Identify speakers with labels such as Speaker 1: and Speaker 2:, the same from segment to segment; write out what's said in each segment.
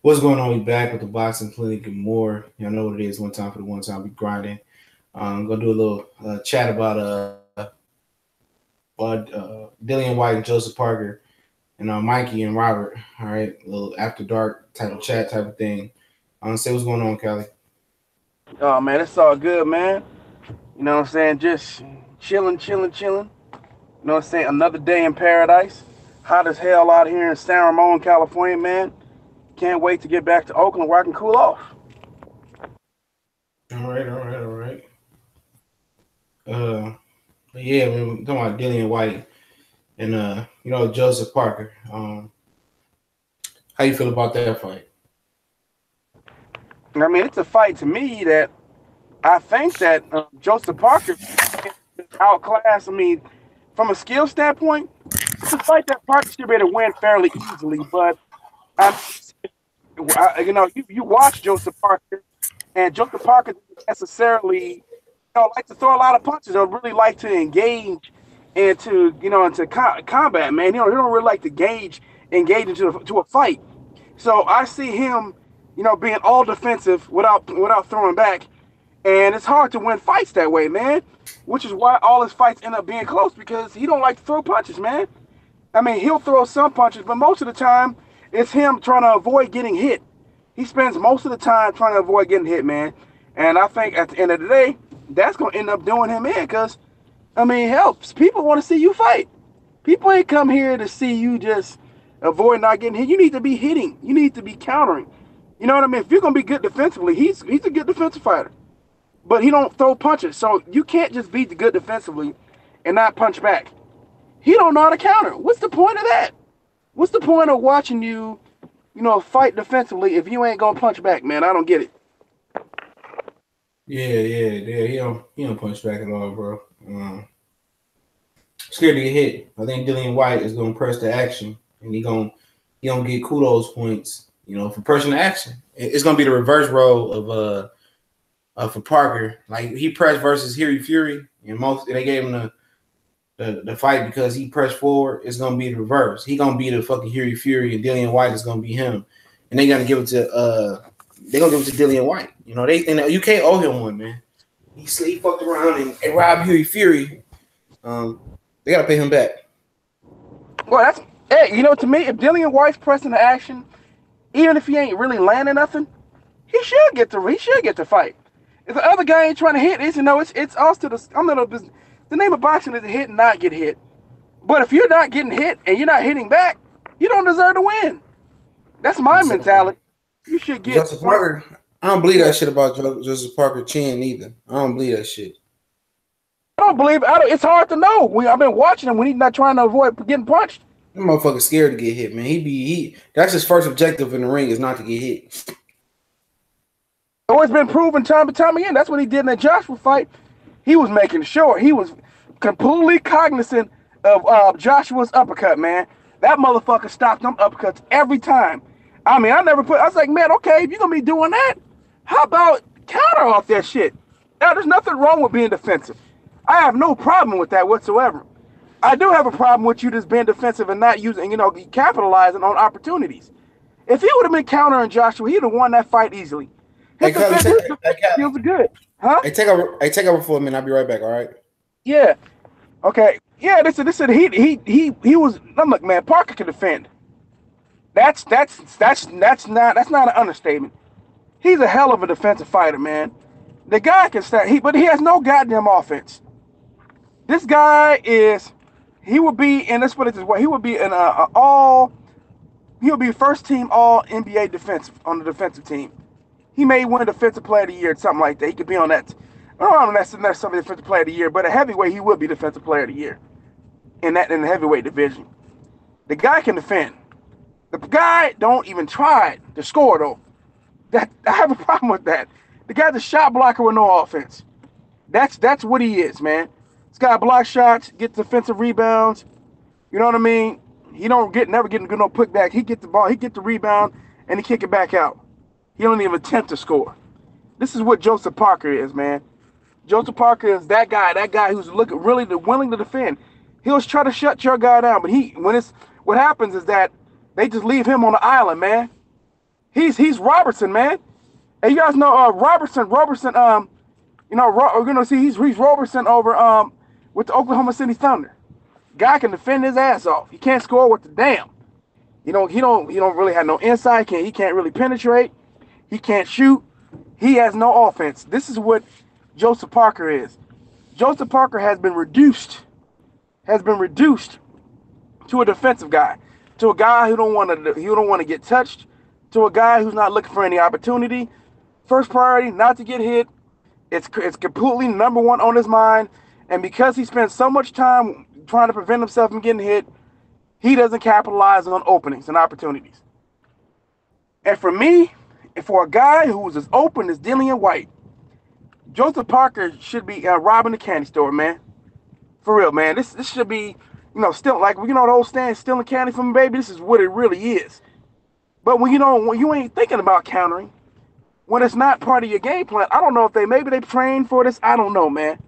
Speaker 1: What's going on? We back with the boxing clinic and more. Y'all know what it is. One time for the one time we grinding. Gonna do a little chat about Dillian Whyte and Joseph Parker and Mikey and Robert. All right, a little after dark type of chat type of thing. Say what's going on, Callie.
Speaker 2: Oh man, it's all good, man. You know what I'm saying? Just chilling. You know what I'm saying? Another day in paradise. Hot as hell out here in San Ramon, California, man. Can't wait to get back to Oakland where I can cool off.
Speaker 1: All right. Yeah, man, we're talking about Dillian Whyte and Joseph Parker. How you feel about that fight?
Speaker 2: I mean, it's a fight to me that I think that Joseph Parker outclassed. I mean, from a skill standpoint, it's a fight that Parker should be able to win fairly easily. But I, you watch Joseph Parker, and Joseph Parker doesn't necessarily like to throw a lot of punches or really like to engage into combat. Man, he don't really like to engage into a fight. So I see him, being all defensive without throwing back, and it's hard to win fights that way, man. Which is why all his fights end up being close because he don't like to throw punches, man. I mean, he'll throw some punches, but most of the time it's him trying to avoid getting hit. He spends most of the time trying to avoid getting hit, man. And I think at the end of the day, that's gonna end up doing him in because, I mean, helps. People want to see you fight. People ain't come here to see you just avoid not getting hit. You need to be hitting. You need to be countering. You know what I mean? If you're gonna be good defensively, he's a good defensive fighter. But he don't throw punches. So you can't just beat the good defensively and not punch back. He don't know how to counter. What's the point of that? What's the point of watching you, fight defensively if you ain't gonna punch back, man? I don't get it.
Speaker 1: Yeah. He don't punch back at all, bro. Scared to get hit. I think Dillian Whyte is gonna press the action, and he gonna get kudos points, for pressing the action. It's gonna be the reverse role of for Parker. Like he pressed versus Fury, and they gave him the fight because he pressed forward. It's gonna be the reverse. He gonna be the fucking Fury, and Dillian Whyte is gonna be him, and they gonna give it to Dillian Whyte. You can't owe him one, man. He fucked around and robbed Fury. They gotta pay him back.
Speaker 2: Well, to me, if Dillian Whyte's pressing the action, even if he ain't really landing nothing, he should get the fight. If the other guy ain't trying to hit, it's also the name of boxing is to hit and not get hit. But if you're not getting hit and you're not hitting back, you don't deserve to win. That's my mentality. You should get
Speaker 1: Joseph Parker. I don't believe that shit about Joseph Parker chin either. I don't believe that shit.
Speaker 2: I don't believe. It's hard to know. I've been watching him when he's not trying to avoid getting punched.
Speaker 1: That motherfucker's scared to get hit, man. That's his first objective in the ring is not to get hit.
Speaker 2: It's been proven time and time again. That's what he did in the Joshua fight. He was making sure he was completely cognizant of Joshua's uppercut, man. That motherfucker stopped them uppercuts every time. I mean, I was like, man, okay, if you're going to be doing that, how about counter off that shit? Now, there's nothing wrong with being defensive. I have no problem with that whatsoever. I do have a problem with you just being defensive and not using, capitalizing on opportunities. If he would have been countering Joshua, he'd have won that fight easily. His defense skills are good. Huh?
Speaker 1: Hey, take over for a minute. I'll be right back, all right?
Speaker 2: Yeah. Okay. Yeah, this he was look, man, Parker can defend. That's not an understatement. He's a hell of a defensive fighter, man. The guy can stand, but he has no goddamn offense. This guy he would be, and let's put it this way, he would be first team all NBA defensive on the defensive team. He may win Defensive Player of the Year, something like that. He could be on that. I don't know if that's something Defensive Player of the Year, but a heavyweight, he would be Defensive Player of the Year in the heavyweight division. The guy can defend. The guy don't even try to score though. I have a problem with that. The guy's a shot blocker with no offense. That's what he is, man. This guy blocks shots, gets defensive rebounds. You know what I mean? He never get no putback. He get the ball, he get the rebound, and he kick it back out. He don't even attempt to score. This is what Joseph Parker is, man. Joseph Parker is that guy who's willing to defend. He'll try to shut your guy down, but what happens is that they just leave him on the island, man. He's Robertson, man. And you guys know Robertson. We're gonna see he's Robertson over with the Oklahoma City Thunder. Guy can defend his ass off. He can't score with the damn. He don't really have no inside. He can't really penetrate. He can't shoot. He has no offense. This is what Joseph Parker is. Joseph Parker has been reduced to a defensive guy, to a guy who don't want to get touched, to a guy who's not looking for any opportunity. First priority, not to get hit. It's completely number one on his mind, and because he spends so much time trying to prevent himself from getting hit, he doesn't capitalize on openings and opportunities. And for me, and for a guy who was as open as Dillian Whyte, Joseph should be robbing the candy store, man. For real, man. This should be, still like the old stand, stealing candy from a baby. This is what it really is. But when you ain't thinking about countering, when it's not part of your game plan, I don't know if maybe they trained for this. I don't know, man.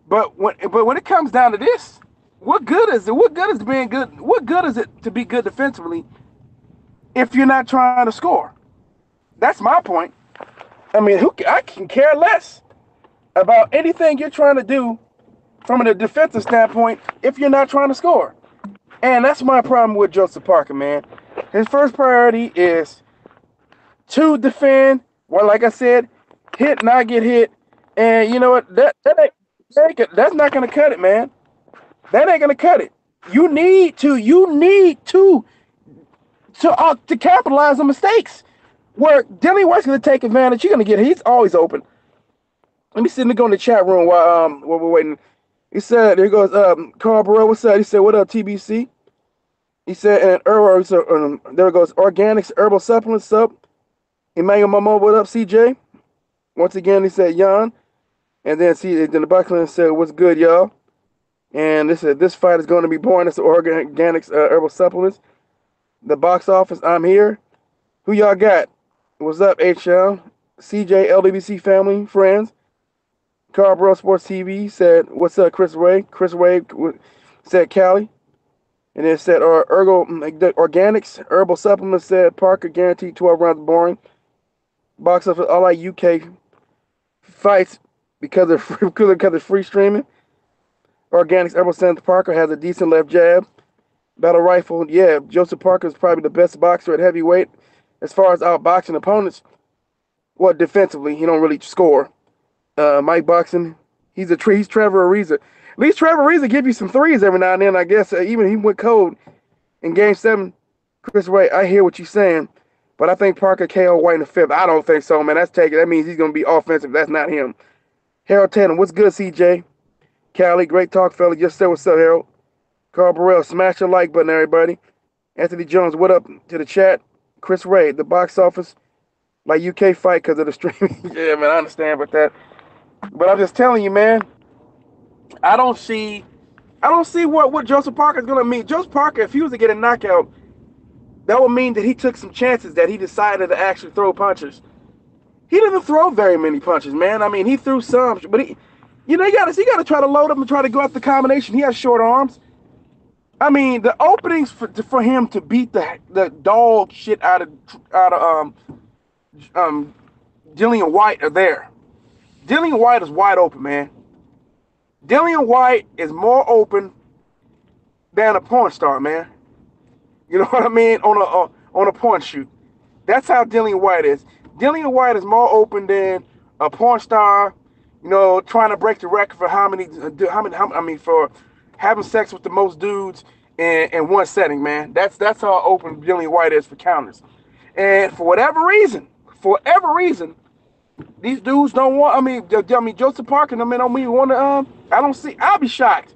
Speaker 2: But when it comes down to this, what good is it? What good is being good? What good is it to be good defensively if you're not trying to score? That's my point. I mean, I can care less about anything you're trying to do from a defensive standpoint if you're not trying to score. And that's my problem with Joseph Parker, man. His first priority is to defend. Well, like I said, hit, not get hit. And you know what? That's not going to cut it, man. That ain't going to cut it. You need to capitalize on mistakes. Where Dillian Whyte's going to take advantage, you're going to get it. He's always open. Let me see. Let me go in the chat room while we're waiting. He said, there goes Carl Burrell, what's up? He said, what up, TBC? He said, and there goes Organics Herbal Supplements up. Emmanuel Momo, what up, CJ? Once again, he said, Jan. And then the Buckland said, what's good, y'all? And this said, this fight is going to be boring. It's Organics Herbal Supplements. The box office, I'm here. Who y'all got? What's up, HL? CJ, LWC family, friends. Carl Burrell Sports TV said, what's up, Chris Ray? Chris Ray said, Cali. And then said, Organics Herbal Supplements said, Parker guaranteed 12 rounds boring. Box office, all like UK fights because of free streaming. Organics Herbal Supplements, Parker has a decent left jab. Battle rifle, yeah, Joseph Parker is probably the best boxer at heavyweight. As far as outboxing opponents, well, defensively, he don't really score. Mike boxing, he's Trevor Ariza. At least Trevor Ariza give you some threes every now and then, I guess. Even he went cold in Game 7. Chris Ray, I hear what you're saying, but I think Parker KO Whyte in the 5th. I don't think so, man. That's taken. That means he's going to be offensive. That's not him. Harold Tatum, what's good, CJ? Callie, great talk, fella. Just said what's up, Harold. Carl Burrell, smash the like button, everybody. Anthony Jones, what up to the chat? Chris Ray, the box office, like UK fight because of the streaming. Yeah, man, I understand about that. But I'm just telling you, man, I don't see what Joseph Parker is going to mean. Joseph Parker, if he was to get a knockout, that would mean that he took some chances, that he decided to actually throw punches. He didn't throw very many punches, man. I mean, he threw some, but he got to try to load up and try to go after the combination. He has short arms. I mean, the openings for him to beat the dog shit out of Dillian Whyte are there. Dillian Whyte is wide open, man. Dillian Whyte is more open than a porn star, man. You know what I mean? On a porn shoot. That's how Dillian Whyte is. Dillian Whyte is more open than a porn star, trying to break the record for for having sex with the most dudes in one setting, man. That's how open Dillian Whyte is for counters. And for whatever reason, these dudes don't want. Joseph Parker. Don't mean want to. I don't see. I'll be shocked.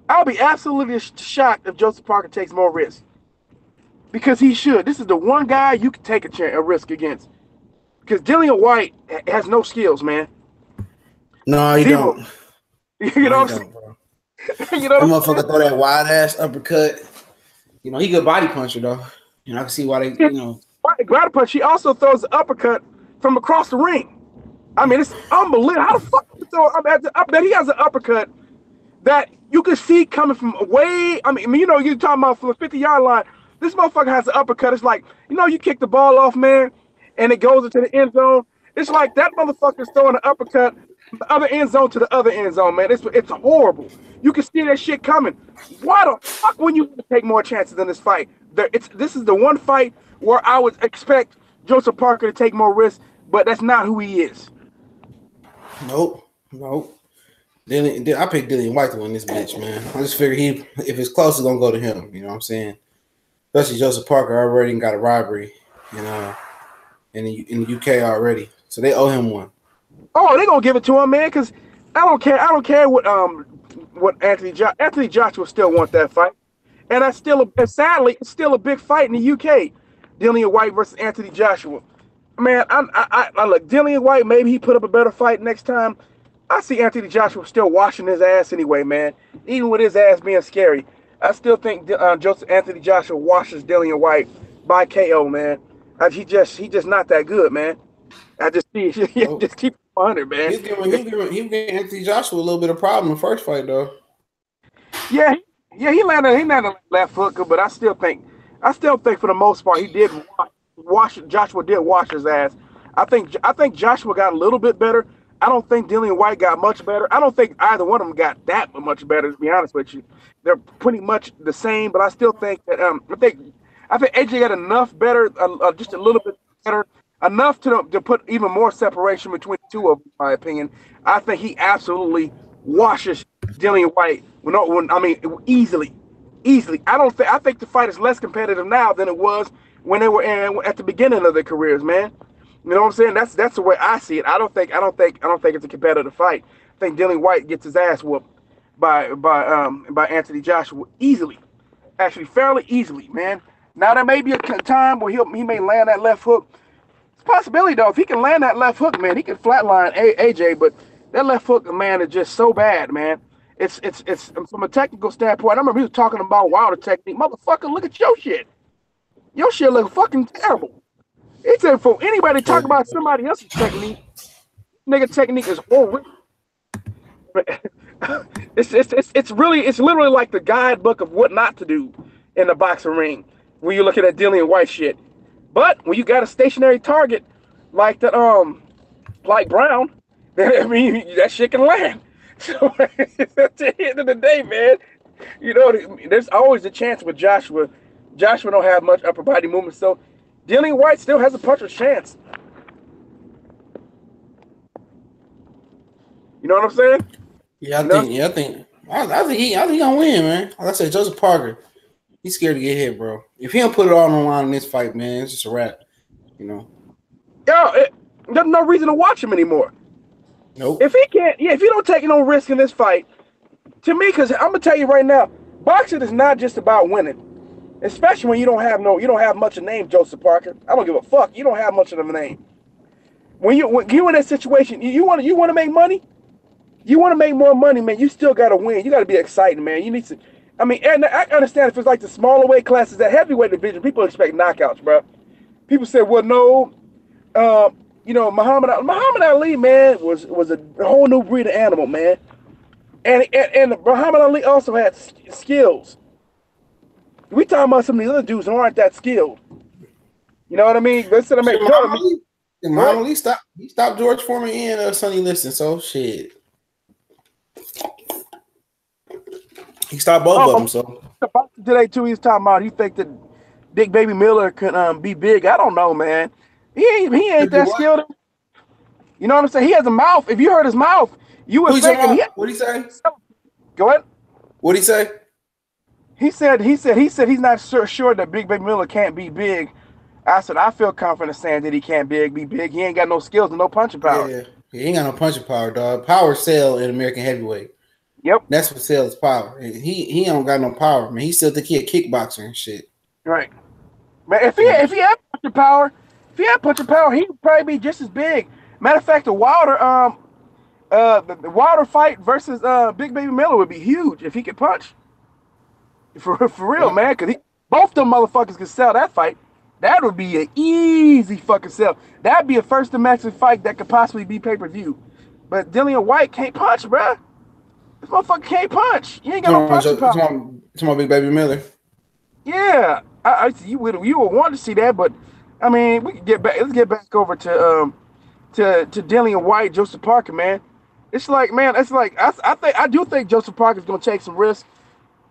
Speaker 2: I'll be absolutely shocked if Joseph Parker takes more risks, because he should. This is the one guy you can take a risk against, because Dillian Whyte has no skills, man.
Speaker 1: No, he don't.
Speaker 2: You know what I'm saying?
Speaker 1: That motherfucker throw that wide ass uppercut. He good body puncher though. I can see why they.
Speaker 2: Body punch. He also throws the uppercut from across the ring. I mean, it's unbelievable. How the fuck you throw? I bet he has an uppercut that you can see coming from away. You're talking about from the 50-yard line. This motherfucker has an uppercut. It's like, you kick the ball off, man, and it goes into the end zone. It's like that motherfucker's throwing an uppercut from the other end zone to the other end zone, man. It's horrible. You can see that shit coming. Why the fuck wouldn't you take more chances in this fight? This is the one fight where I would expect Joseph Parker to take more risks, but that's not who he is.
Speaker 1: Nope. I picked Dillian Whyte to win this bitch, man. I just figured if it's close, it's gonna go to him. You know what I'm saying? Especially Joseph Parker already got a robbery, in the UK already, so they owe him one.
Speaker 2: Oh, they gonna give it to him, man. Because I don't care what Anthony Joshua still want that fight, and sadly it's still a big fight in the UK. Dillian Whyte versus Anthony Joshua. Man, I look, Dillian Whyte, maybe he put up a better fight next time. I see Anthony Joshua still washing his ass anyway, man. Even with his ass being scary, I still think Anthony Joshua washes Dillian Whyte by KO, man. He just not that good, man. I just see just keep 100, man.
Speaker 1: He was giving Anthony Joshua a little bit of problem in the first fight, though.
Speaker 2: Yeah, he landed a left hook, but I still think for the most part he did Joshua did wash his ass. I think Joshua got a little bit better. I don't think Dillian Whyte got much better. I don't think either one of them got that much better, to be honest with you. They're pretty much the same, but I still think that I think AJ got enough better, just a little bit better, enough to put even more separation between the two of them, in my opinion. I think he absolutely washes Dillian Whyte easily. I think the fight is less competitive now than it was when they were at the beginning of their careers, man. You know what I'm saying? That's the way I see it. I don't think it's a competitive fight. I think Dillian Whyte gets his ass whooped by Anthony Joshua easily, actually fairly easily, man. Now there may be a time where he may land that left hook. It's a possibility though. If he can land that left hook, man, he can flatline AJ. But that left hook, man, is just so bad, man. It's from a technical standpoint. I remember he was talking about Wilder technique. Motherfucker, look at your shit. Your shit look fucking terrible. He said for anybody to talk about somebody else's technique, nigga technique is horrible. It's literally like the guidebook of what not to do in the boxing ring when you're looking at Dillian Whyte shit. But when you got a stationary target like like Brown, I mean that shit can land. So at the end of the day, man, there's always a chance with Joshua. Joshua don't have much upper body movement, so Dillian Whyte still has a puncher's chance. You know what I'm saying?
Speaker 1: Yeah, I think he gonna win, man. Like I said, Joseph Parker, he's scared to get hit, bro. If he don't put it all on the line in this fight, man, it's just a wrap. Yo,
Speaker 2: there's no reason to watch him anymore.
Speaker 1: Nope.
Speaker 2: If he don't take no risk in this fight, to me, because I'm gonna tell you right now, boxing is not just about winning. Especially when you don't have much of a name, Joseph Parker. I don't give a fuck. You don't have much of a name. When you in that situation, you want to make money. You want to make more money, man. You still got to win. You got to be exciting, man. You need to. I mean, and I understand if it's like the smaller weight classes, that heavyweight division, people expect knockouts, bro. People say, well, no, Muhammad Ali, man, was a whole new breed of animal, man. And Muhammad Ali also had skills. We talking about some of these other dudes who aren't that skilled. You know what I mean? Instead of making
Speaker 1: Muhammad Ali stopped George Foreman and Sonny Liston, so shit. He stopped both of them, so.
Speaker 2: Today too, he's talking about he think that Big Baby Miller could be big. I don't know, man. He ain't that skilled. You know what I'm saying? He has a mouth. If you heard his mouth, you would think.
Speaker 1: What'd he say?
Speaker 2: Go ahead.
Speaker 1: What'd he say?
Speaker 2: He said he's not sure that Big Baby Miller can't be big. I said I feel confident saying that he can't be big. He ain't got no skills and no punching power.
Speaker 1: Yeah, he ain't got no punching power, dog. Power sell in American heavyweight.
Speaker 2: Yep,
Speaker 1: that's what sells power. He don't got no power, man. He still think he a kickboxer and shit.
Speaker 2: Right, man. If he had punching power, he would probably be just as big. Matter of fact, the Wilder fight versus Big Baby Miller would be huge if he could punch. For real, man, because both them motherfuckers could sell that fight. That would be an easy fucking sell. That'd be a first domestic fight that could possibly be pay-per-view. But Dillian Whyte can't punch, bruh. This motherfucker can't punch. He ain't got no punching power.
Speaker 1: It's my Big Baby Miller.
Speaker 2: Yeah. you would want to see that, but I mean, we can get back. Let's get back over to Dillian Whyte, Joseph Parker, man. It's like, man, it's like I do think Joseph Parker's gonna take some risks.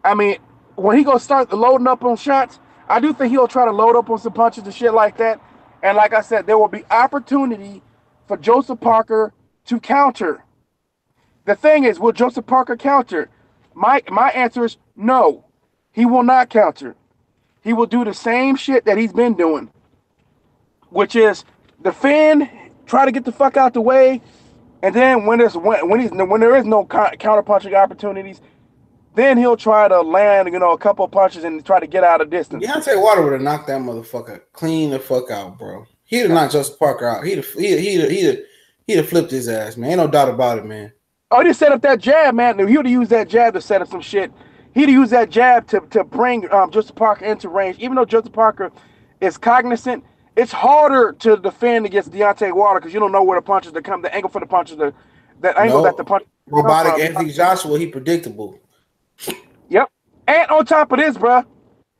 Speaker 2: I mean, when he gonna start loading up on shots, I do think he'll try to load up on some punches and shit like that. And like I said, there will be opportunity for Joseph Parker to counter. The thing is, will Joseph Parker counter? My answer is no. He will not counter. He will do the same shit that he's been doing, which is defend, try to get the fuck out the way, and then when there is no counter punching opportunities, then he'll try to land, a couple of punches and try to get out of distance.
Speaker 1: Deontay Wilder would have knocked that motherfucker clean the fuck out, bro. He'd have knocked Joseph Parker out. He'd have flipped his ass, man. Ain't no doubt about it, man.
Speaker 2: Oh, he just set up that jab, man. He would have used that jab to set up some shit. He'd have used that jab to bring Joseph Parker into range. Even though Joseph Parker is cognizant, it's harder to defend against Deontay Wilder because you don't know where the punches that come, the angle for the punches, that angle that the punch.
Speaker 1: Robotic Anthony Joshua, he predictable.
Speaker 2: Yep. And on top of this, bro.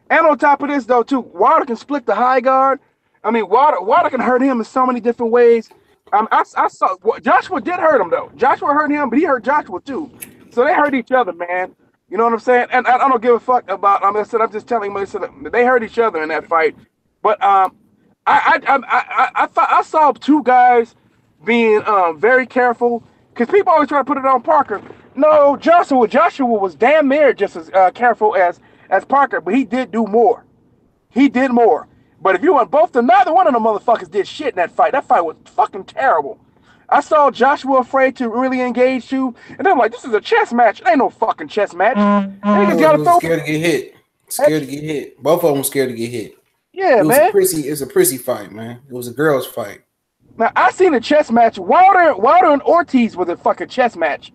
Speaker 2: And on top of this, though, too, Wilder can split the high guard. I mean, Wilder can hurt him in so many different ways. I saw Joshua did hurt him though. Joshua hurt him, but he hurt Joshua too. So they hurt each other, man. You know what I'm saying? And I don't give a fuck about. I'm just telling you, they hurt each other in that fight. But I saw two guys being very careful because people always try to put it on Parker. No, Joshua was damn near just as careful as Parker, but he did do more. He did more. But if you want both, neither one of them motherfuckers did shit in that fight. That fight was fucking terrible. I saw Joshua afraid to really engage you, and I'm like, this is a chess match. It ain't no fucking chess match.
Speaker 1: Niggas gotta throw. Scared to get hit. Scared to get hit. Both of them scared to get hit.
Speaker 2: Yeah, man.
Speaker 1: It's a prissy fight, man. It was a girls' fight.
Speaker 2: Now I seen a chess match. Wilder and Ortiz was a fucking chess match.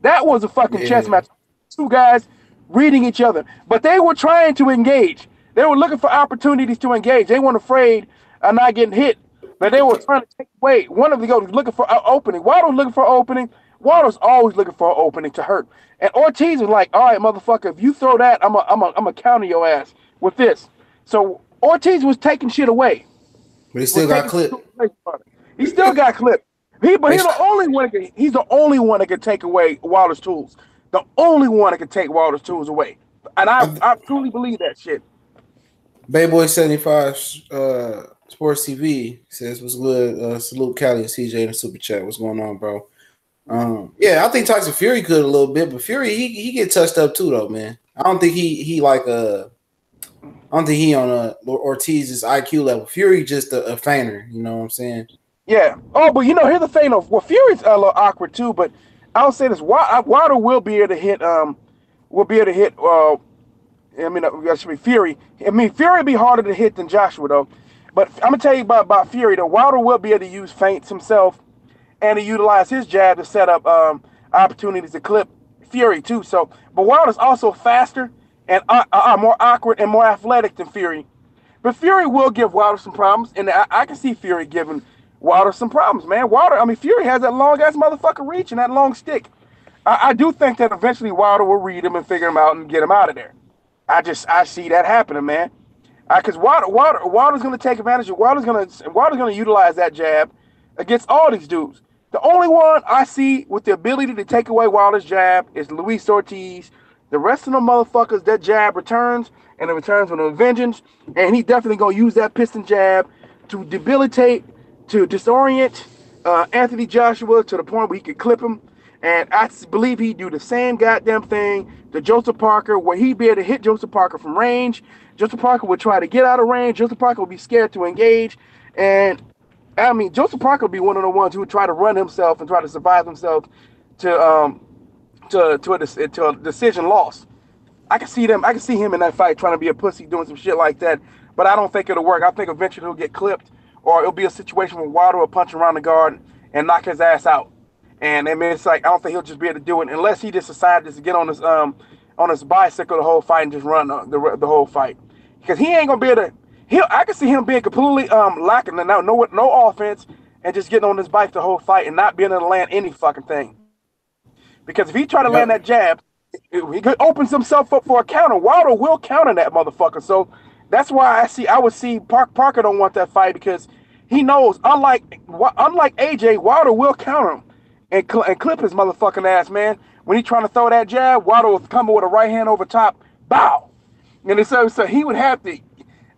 Speaker 2: That was a fucking chess match. Two guys reading each other, but they were trying to engage. They were looking for opportunities to engage. They weren't afraid of not getting hit, but they were trying to take away. One of them was looking for an opening. Wilder was looking for an opening. Wilder's always looking for an opening to hurt. And Ortiz was like, all right, motherfucker, if you throw that, I'm a counter your ass with this. So Ortiz was taking shit away.
Speaker 1: But he still got clipped.
Speaker 2: He still got clipped. He's the only one. He's the only one that can take away Wilder's tools. The only one that can take Wilder's tools away. And I truly believe that shit.
Speaker 1: Bayboy 75 Sports TV says, what's good? Salute Cali and CJ in the super chat. What's going on, bro? Yeah, I think Tyson Fury could a little bit, but Fury he get touched up too, though, man. I don't think he on Ortiz's IQ level. Fury just a feiner, you know what I'm saying?
Speaker 2: Yeah. Oh, but here's the thing, though. Well, Fury's a little awkward too, but I'll say this: Wilder will be able to hit. That should be Fury. I mean, Fury would be harder to hit than Joshua, though. But I'm gonna tell you about Fury. Though Wilder will be able to use feints himself, and to utilize his jab to set up opportunities to clip Fury too. So, but Wilder's also faster and more awkward and more athletic than Fury. But Fury will give Wilder some problems, and I can see Fury giving Wilder some problems, man. Fury has that long ass motherfucker reach and that long stick. I do think that eventually Wilder will read him and figure him out and get him out of there. I see that happening, man. Because Wilder's going to take advantage of Wilder's going to utilize that jab against all these dudes. The only one I see with the ability to take away Wilder's jab is Luis Ortiz. The rest of them motherfuckers, that jab returns, and it returns with a vengeance. And he definitely going to use that piston jab to debilitate, to disorient Anthony Joshua to the point where he could clip him. And I believe he'd do the same goddamn thing to Joseph Parker, where he'd be able to hit Joseph Parker from range. Joseph Parker would try to get out of range. Joseph Parker would be scared to engage. And, I mean, Joseph Parker would be one of the ones who would try to run himself and try to survive himself to a decision loss. I can see him in that fight trying to be a pussy doing some shit like that. But I don't think it'll work. I think eventually he'll get clipped, or it'll be a situation where Wilder will punch around the guard and knock his ass out. And I mean, it's like I don't think he'll just be able to do it unless he just decided to get on his bicycle the whole fight and just run the whole fight, because he ain't gonna be able to. I can see him being completely lacking no offense and just getting on his bike the whole fight and not being able to land any fucking thing. Because if he try to land that jab, he could open himself up for a counter. Wilder will counter that motherfucker. So That's why I would see Parker don't want that fight because he knows, unlike AJ, Wilder will counter him and clip his motherfucking ass, man. When he's trying to throw that jab, Wilder will come with a right hand over top, bow. And so he would have to,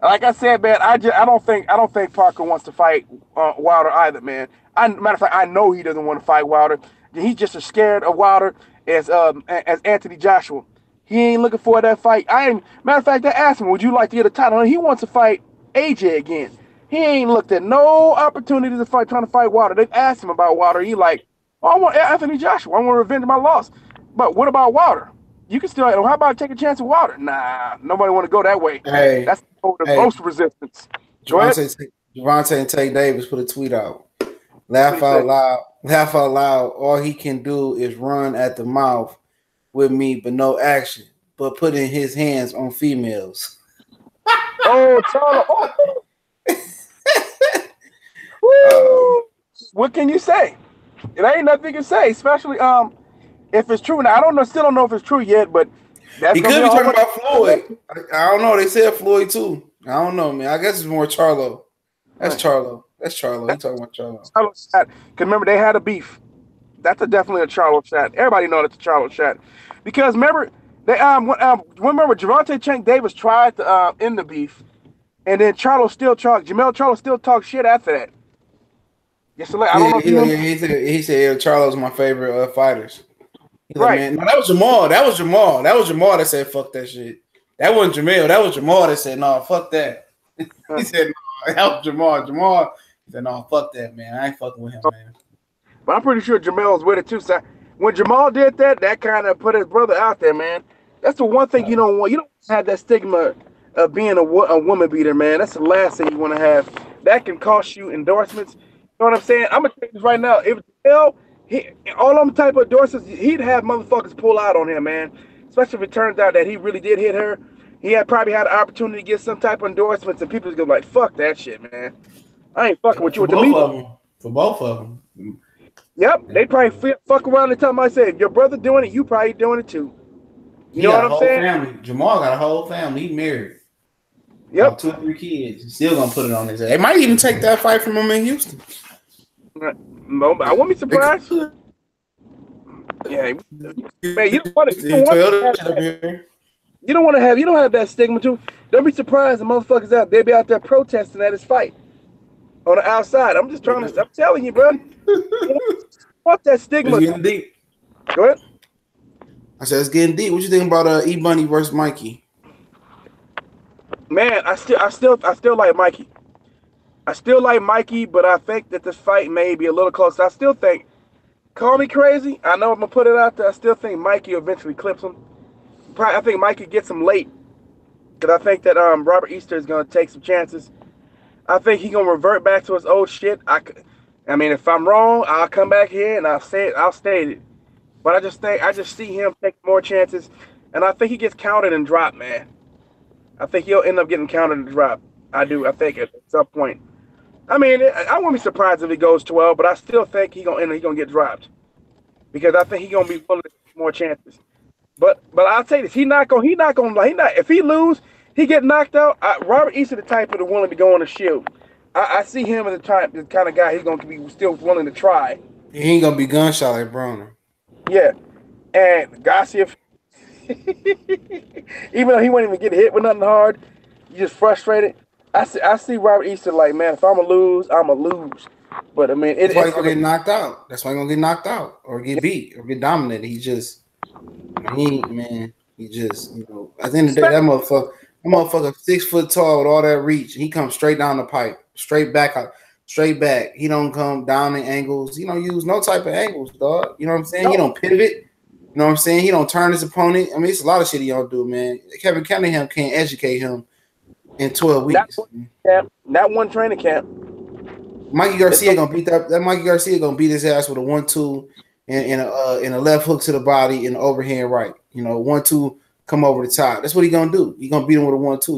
Speaker 2: like I said, man. I don't think Parker wants to fight Wilder either, man. Matter of fact, I know he doesn't want to fight Wilder. He's just as scared of Wilder as Anthony Joshua. He ain't looking for that fight. Matter of fact, I asked him, would you like to get a title? And he wants to fight AJ again. He ain't looked at no opportunity to fight, trying to fight Wilder. They asked him about Wilder. He like, oh, I want Anthony Joshua. I want to revenge my loss. But what about Wilder? You can still, how about take a chance with Wilder? Nah, nobody want to go that way.
Speaker 1: Hey,
Speaker 2: that's the most resistance.
Speaker 1: Gervonta and Tank Davis put a tweet out. Laugh out loud. All he can do is run at the mouth with me, but no action. But putting his hands on females.
Speaker 2: Oh, Charlo. Oh. What can you say? It ain't nothing you can say, especially if it's true. Now I still don't know if it's true yet, but that's
Speaker 1: he could be talking about Floyd. I don't know. They said Floyd too. I don't know, man. I guess it's more Charlo. That's Charlo. He talking about Charlo.
Speaker 2: Because remember, they had a beef. That's definitely a Charlo shot. Everybody know that's a Charlo shot. Because remember, they remember Gervonta Tank Davis tried to end the beef, and then Jamel Charlo still talked shit after that. Yes, I don't know if you
Speaker 1: he said Charlo's my favorite fighters. He's
Speaker 2: right.
Speaker 1: Like, man, no, that was Jamal. That was Jamal that said fuck that shit. That wasn't Jamel. That was Jamal that said no, fuck that. He said no, that was Jamal. Jamal said no, fuck that, man. I ain't fucking with him, man.
Speaker 2: But I'm pretty sure Jamel's with it too. So when Jamal did that kind of put his brother out there, man. That's the one thing you don't want. You don't have that stigma of being a woman beater, man. That's the last thing you want to have. That can cost you endorsements. You know what I'm saying? I'm gonna tell you this right now. If all them type of endorsements, he'd have motherfuckers pull out on him, man. Especially if it turns out that he really did hit her. He probably had an opportunity to get some type of endorsements, and people's gonna be like, "Fuck that shit, man. I ain't fucking with you."
Speaker 1: For both of them.
Speaker 2: Yep, they probably fuck around and tell him, I said, your brother doing it, you probably doing it too. You know what I'm saying?
Speaker 1: Family. Jamal got a whole family. He married.
Speaker 2: Yep.
Speaker 1: 2 or 3 kids. He's still gonna put it on his head. They might even take that fight from him in Houston.
Speaker 2: No, I wouldn't be surprised. Yeah, man, you don't have that stigma too. Don't be surprised the motherfuckers out there be out there protesting at his fight on the outside. I'm telling you, bro. Fuck that stigma.
Speaker 1: It's getting deep.
Speaker 2: Go ahead.
Speaker 1: I said it's getting deep. What you think about E-Bunny versus Mikey?
Speaker 2: Man, I still like Mikey. I still like Mikey, but I think that this fight may be a little close. I still think, call me crazy, I know I'm gonna put it out there. I still think Mikey eventually clips him. I think Mikey gets him late, because I think that Robert Easter is gonna take some chances. I think he's gonna revert back to his old shit. I mean, if I'm wrong, I'll come back here and I'll state it. But I just see him take more chances, and I think he gets counted and dropped, man. I think he'll end up getting counted and dropped. I think at some point. I mean, I wouldn't be surprised if he goes 12, but I still think he's gonna get dropped, because I think he's gonna be willing to take more chances. But I'll tell you this: if he lose, he get knocked out. Robert Easter, the type of the willing to go on the shield. I see him as the kind of guy he's gonna be still willing to try.
Speaker 1: He ain't gonna be gunshot like Broner.
Speaker 2: Yeah, and Garcia, even though he won't even get hit with nothing hard, you just frustrated. I see Robert Easter like, man, if I'm gonna lose, I'm gonna lose. But I mean,
Speaker 1: that's why he's gonna get knocked out. That's why he's gonna get knocked out or get beat or get dominated. He just, at the end of the day, that motherfucker 6 foot tall with all that reach. He comes straight down the pipe, straight back. He don't come down in angles. He don't use no type of angles, dog. You know what I'm saying? No. He don't pivot. You know what I'm saying? He don't turn his opponent. I mean, it's a lot of shit he don't do, man. Kevin Cunningham can't educate him in 12 weeks.
Speaker 2: Not one training camp.
Speaker 1: Mikey Garcia gonna beat that Mikey Garcia gonna beat his ass with a 1-2 and a left hook to the body and overhand right. 1-2 come over the top. That's what he gonna do. He gonna beat him with a 1-2.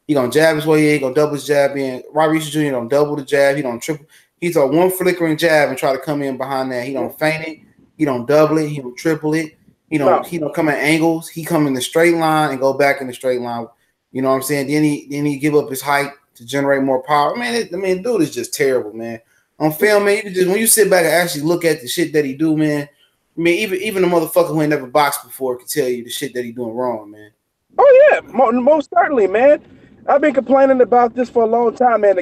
Speaker 1: He gonna jab his way in. He gonna double his jab in. Robert Easter Jr. don't double the jab. He don't triple. He throw one flickering jab and try to come in behind that. He don't feint it. He don't double it. He don't triple it. He don't come at angles. He come in the straight line and go back in the straight line. You know what I'm saying? Then he give up his height to generate more power. Man, dude is just terrible, man. On film, man, when you sit back and actually look at the shit that he do, man. I mean, even the motherfucker who ain't never boxed before can tell you the shit that he doing wrong, man.
Speaker 2: Oh yeah, most certainly, man. I've been complaining about this for a long time, man.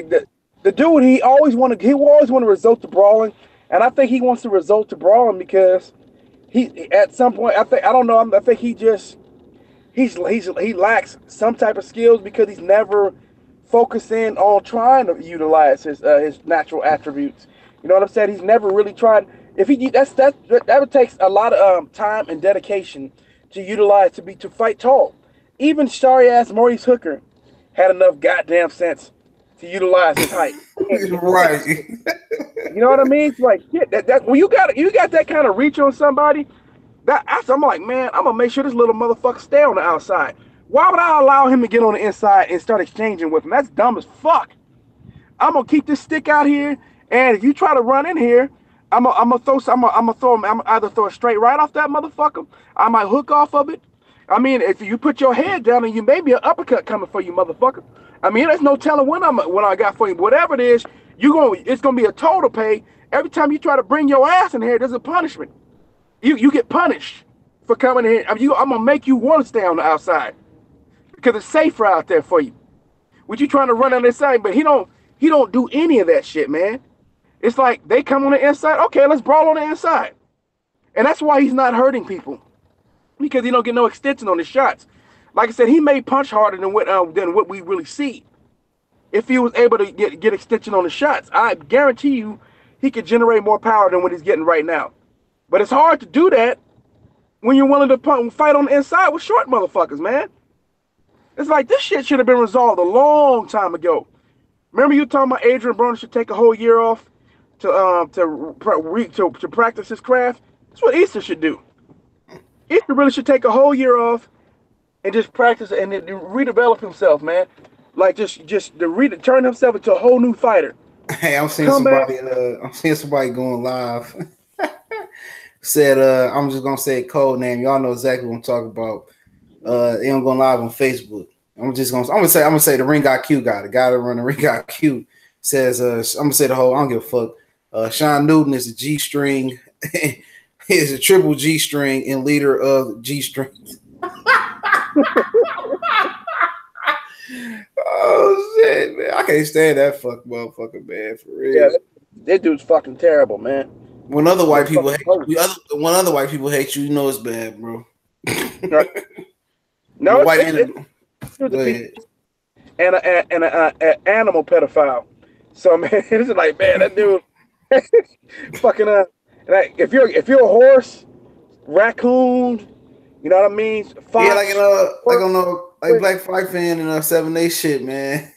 Speaker 2: The dude, he always want to resort to brawling, and I think he wants to resort to brawling because he at some point I think he lacks some type of skills because he's never focusing on trying to utilize his natural attributes. You know what I'm saying? He's never really tried. If he that takes a lot of time and dedication to utilize to fight tall. Even sorry ass Maurice Hooker had enough goddamn sense to utilize his height.
Speaker 1: Right.
Speaker 2: You know what I mean? It's like shit. That when you got that kind of reach on somebody, I'm like, man, I'm gonna make sure this little motherfucker stay on the outside. Why would I allow him to get on the inside and start exchanging with him? That's dumb as fuck. I'm gonna keep this stick out here, and if you try to run in here, I'm gonna either throw a straight right off that motherfucker. I might hook off of it. I mean, if you put your head down, and you may be an uppercut coming for you, motherfucker. I mean, there's no telling when I got for you. Whatever it is, it's gonna be a total pay every time you try to bring your ass in here. There's a punishment. You get punished for coming in here. I'm gonna make you want to stay on the outside because it's safer out there for you. What you trying to run on the inside, but he don't do any of that shit, man. It's like they come on the inside. Okay, let's brawl on the inside, and that's why he's not hurting people because he don't get no extension on his shots. Like I said, he may punch harder than what we really see. If he was able to get extension on the shots, I guarantee you he could generate more power than what he's getting right now. But it's hard to do that when you're willing to fight on the inside with short motherfuckers, man. It's like this shit should have been resolved a long time ago. Remember you talking about Adrian Broner should take a whole year off to practice his craft? That's what Easter should do. Easter really should take a whole year off and just practice and then redevelop himself, man. Like just to turn himself into a whole new fighter.
Speaker 1: Hey, I'm seeing somebody going live. Said I'm just gonna say a code name. Y'all know exactly what I'm talking about. They don't go live on Facebook. I'm gonna say the Ring IQ guy, the guy that run the Ring IQ says I'm gonna say the whole. I don't give a fuck. Sean Newton is a G string. He is a triple G string and leader of G strings. Oh shit, man! I can't stand that motherfucker, man. For real.
Speaker 2: Yeah, that dude's fucking terrible, man.
Speaker 1: When other white people hate you, you know it's bad, bro.
Speaker 2: Right. No,
Speaker 1: white
Speaker 2: and an animal pedophile. So man, it's like, man, that dude fucking like if you're a horse, raccoon, you know what I mean? Fox,
Speaker 1: yeah, like Black Fight Fan and 7A shit, man.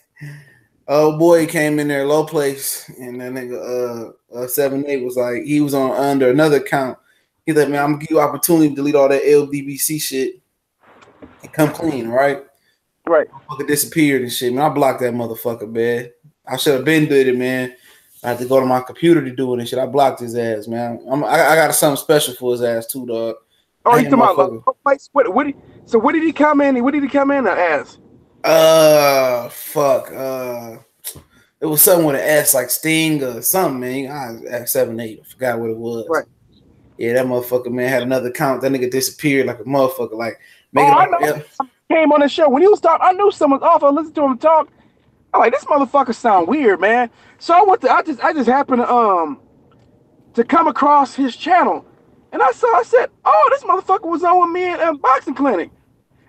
Speaker 1: Oh boy, he came in there low place, and that nigga 7A was like, he was on under another account. He like, man, I'm gonna give you opportunity to delete all that LDBC shit and come clean, right?
Speaker 2: Right.
Speaker 1: Motherfucker disappeared and shit, man. I blocked that motherfucker, man. I should have been did it, man. I had to go to my computer to do it and shit. I blocked his ass, man. I got something special for his ass too, dog.
Speaker 2: Oh, you talking about what did he come in? What did he come in as?
Speaker 1: Fuck. It was something with an S, like Sting or something, man. I was at 7-8. I forgot what it was.
Speaker 2: Right.
Speaker 1: Yeah, that motherfucker, man, had another account. That nigga disappeared like a motherfucker. Like,
Speaker 2: I know. Came on the show when he was talking. I knew someone off. I listened to him talk. I'm like, this motherfucker sound weird, man. So I just happened to come across his channel, and I said, oh, this motherfucker was on with me at Boxing Clinic.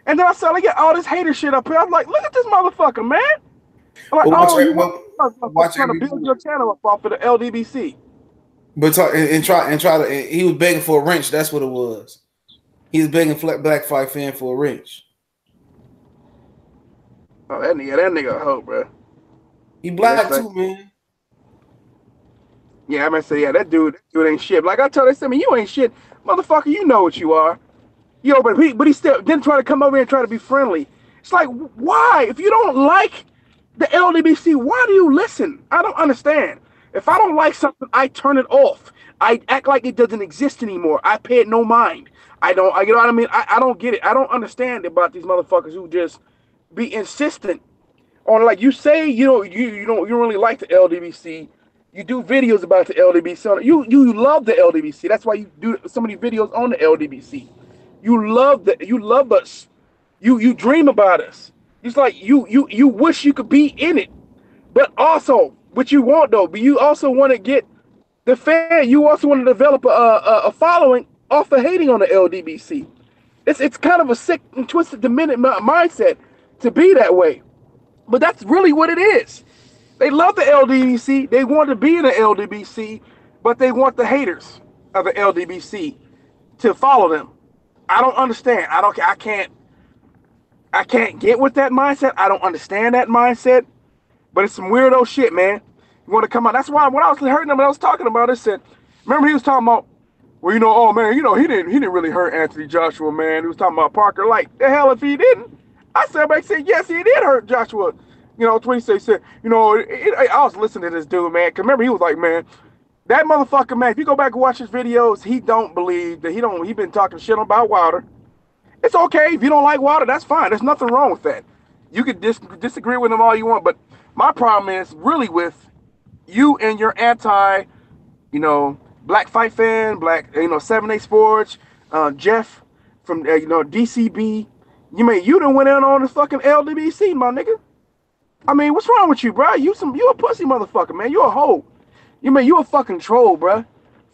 Speaker 2: And then I saw they get all this hater shit up here. I'm like, look at this motherfucker, man. I'm like, watch trying to build your channel up off of the LDBC.
Speaker 1: But try to. He was begging for a wrench. That's what it was. He was begging Black Fight Fan for a wrench.
Speaker 2: Oh, that nigga a hoe, bro.
Speaker 1: He black too, man.
Speaker 2: Yeah, I'm gonna say, yeah, that dude ain't shit. Like I told him, I said, man, you ain't shit, motherfucker. You know what you are. Yo, but he still didn't try to come over here and try to be friendly. It's like, why? If you don't like the LDBC, why do you listen? I don't understand. If I don't like something, I turn it off. I act like it doesn't exist anymore. I pay it no mind. You know what I mean? I don't get it. I don't understand about these motherfuckers who just be insistent on, like, you say you don't really like the LDBC. You do videos about the LDBC. You love the LDBC. That's why you do so many videos on the LDBC. You love us. You dream about us. It's like you wish you could be in it. But also, what you want though, but you also want to get the fan. You also want to develop a following off of hating on the LDBC. It's kind of a sick and twisted, demented mindset to be that way. But that's really what it is. They love the LDBC. They want to be in the LDBC, but they want the haters of the LDBC to follow them. I don't understand. I can't get with that mindset. I don't understand that mindset. But it's some weirdo shit, man. You want to come out. That's why when I was hurting him, when I was talking about it, said, remember he was talking about, well, oh man, he didn't really hurt Anthony Joshua, man. He was talking about Parker. Like, the hell if he didn't? I said, yes, he did hurt Joshua. When he said, I was listening to this dude, man. Cause remember he was like, man, that motherfucker, man, if you go back and watch his videos, he don't believe that he been talking shit about Wilder. It's okay. If you don't like Wilder, that's fine. There's nothing wrong with that. You could disagree with him all you want, but my problem is really with you and your anti, black fight fan, black, 7A Sports, Jeff from, DCB. You done went in on the fucking LDBC, my nigga. I mean, what's wrong with you, bro? You a pussy motherfucker, man. You a hoe. You a fucking troll, bro.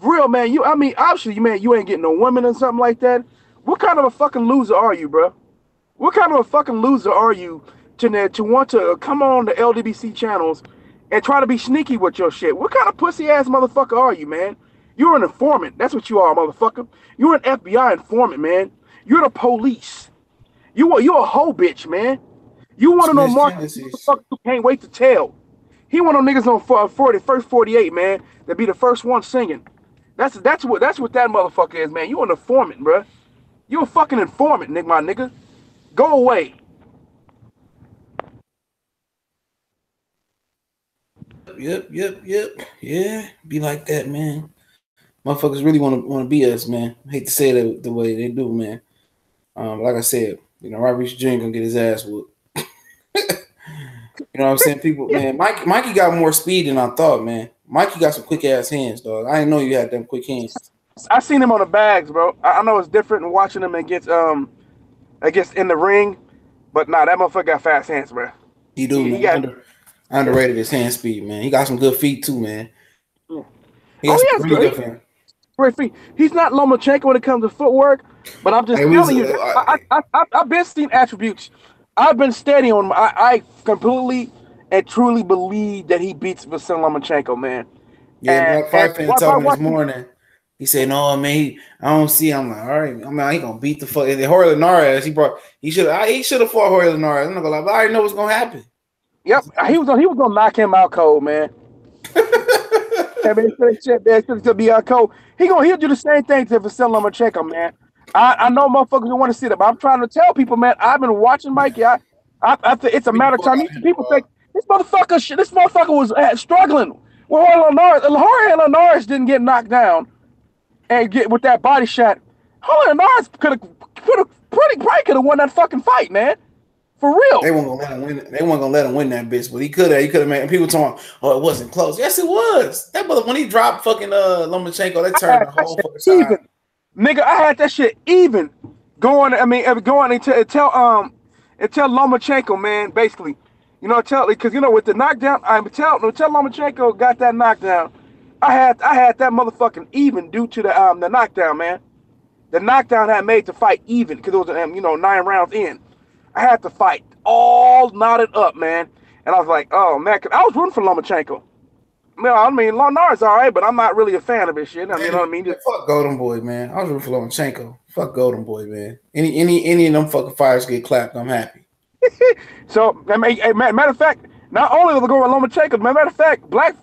Speaker 2: For real, man. Obviously, man, you ain't getting no woman or something like that. What kind of a fucking loser are you, bro? What kind of a fucking loser are you to want to come on the LDBC channels and try to be sneaky with your shit? What kind of pussy ass motherfucker are you, man? You're an informant. That's what you are, motherfucker. You're an FBI informant, man. You're the police. You're a hoe bitch, man. You want to know Mark motherfucker who can't wait to tell. He one of them niggas on first 48, man, that be the first one singing. That's what that motherfucker is, man. You an informant, bro. You a fucking informant, my nigga. Go away.
Speaker 1: Yep. Yeah, be like that, man. Motherfuckers really want to be us, man. I hate to say it the way they do, man. Like I said, Robert Reese Jr. gonna get his ass whooped. You know what I'm saying? People, man, Mikey got more speed than I thought, man. Mikey got some quick ass hands, dog. I didn't know you had them quick hands.
Speaker 2: I seen him on the bags, bro. I know it's different than watching him against in the ring, but nah, that motherfucker got fast hands, bro.
Speaker 1: He do, man. I underrated his hand speed, man. He got some good feet too, man.
Speaker 2: Yeah.
Speaker 1: He has really good feet.
Speaker 2: Great feet. He's not Lomachenko when it comes to footwork, but I'm just telling you, I've been seeing attributes. I've been steady on him. I completely and truly believe that he beats Vasyl Lomachenko, man.
Speaker 1: Yeah, Black Fight fan told me this morning. He said, "No, man, I don't see." I'm like, "All right, he gonna beat the fuck." And Jorge Linares, he should have fought Jorge Linares. I'm not gonna lie, but I already know what's gonna happen.
Speaker 2: Yep, he was gonna knock him out cold, man. Should be out cold. He'll do the same thing to Vasyl Lomachenko, man. I know motherfuckers don't want to see that, but I'm trying to tell people, man. I've been watching Mikey. I think it's a matter of time. People think this motherfucker was struggling. Well, Jorge Linares didn't get knocked down and get with that body shot. Jorge Linares probably could have won that fucking fight, man. For real.
Speaker 1: They weren't gonna let him win. They weren't gonna let him win that bitch, but he could have. He could have made. And people talking, "Oh, it wasn't close." Yes, it was. That mother when he dropped fucking Lomachenko, that turned the whole fucking side.
Speaker 2: Even. Nigga, I had that shit even going and tell Lomachenko, man, basically, because with the knockdown, tell Lomachenko got that knockdown. I had that motherfucking even due to the knockdown, man. The knockdown had made the fight even because it was 9 rounds in. I had the fight all knotted up, man, and I was like, oh man, I was rooting for Lomachenko. Linares all right, but I'm not really a fan of his shit. You know what I mean?
Speaker 1: Fuck Golden Boy, man. I was rooting for Lomachenko. Fuck Golden Boy, man. Any of them fucking fires get clapped, I'm happy.
Speaker 2: So, matter of fact, not only will they go with Lomachenko, matter of fact, Black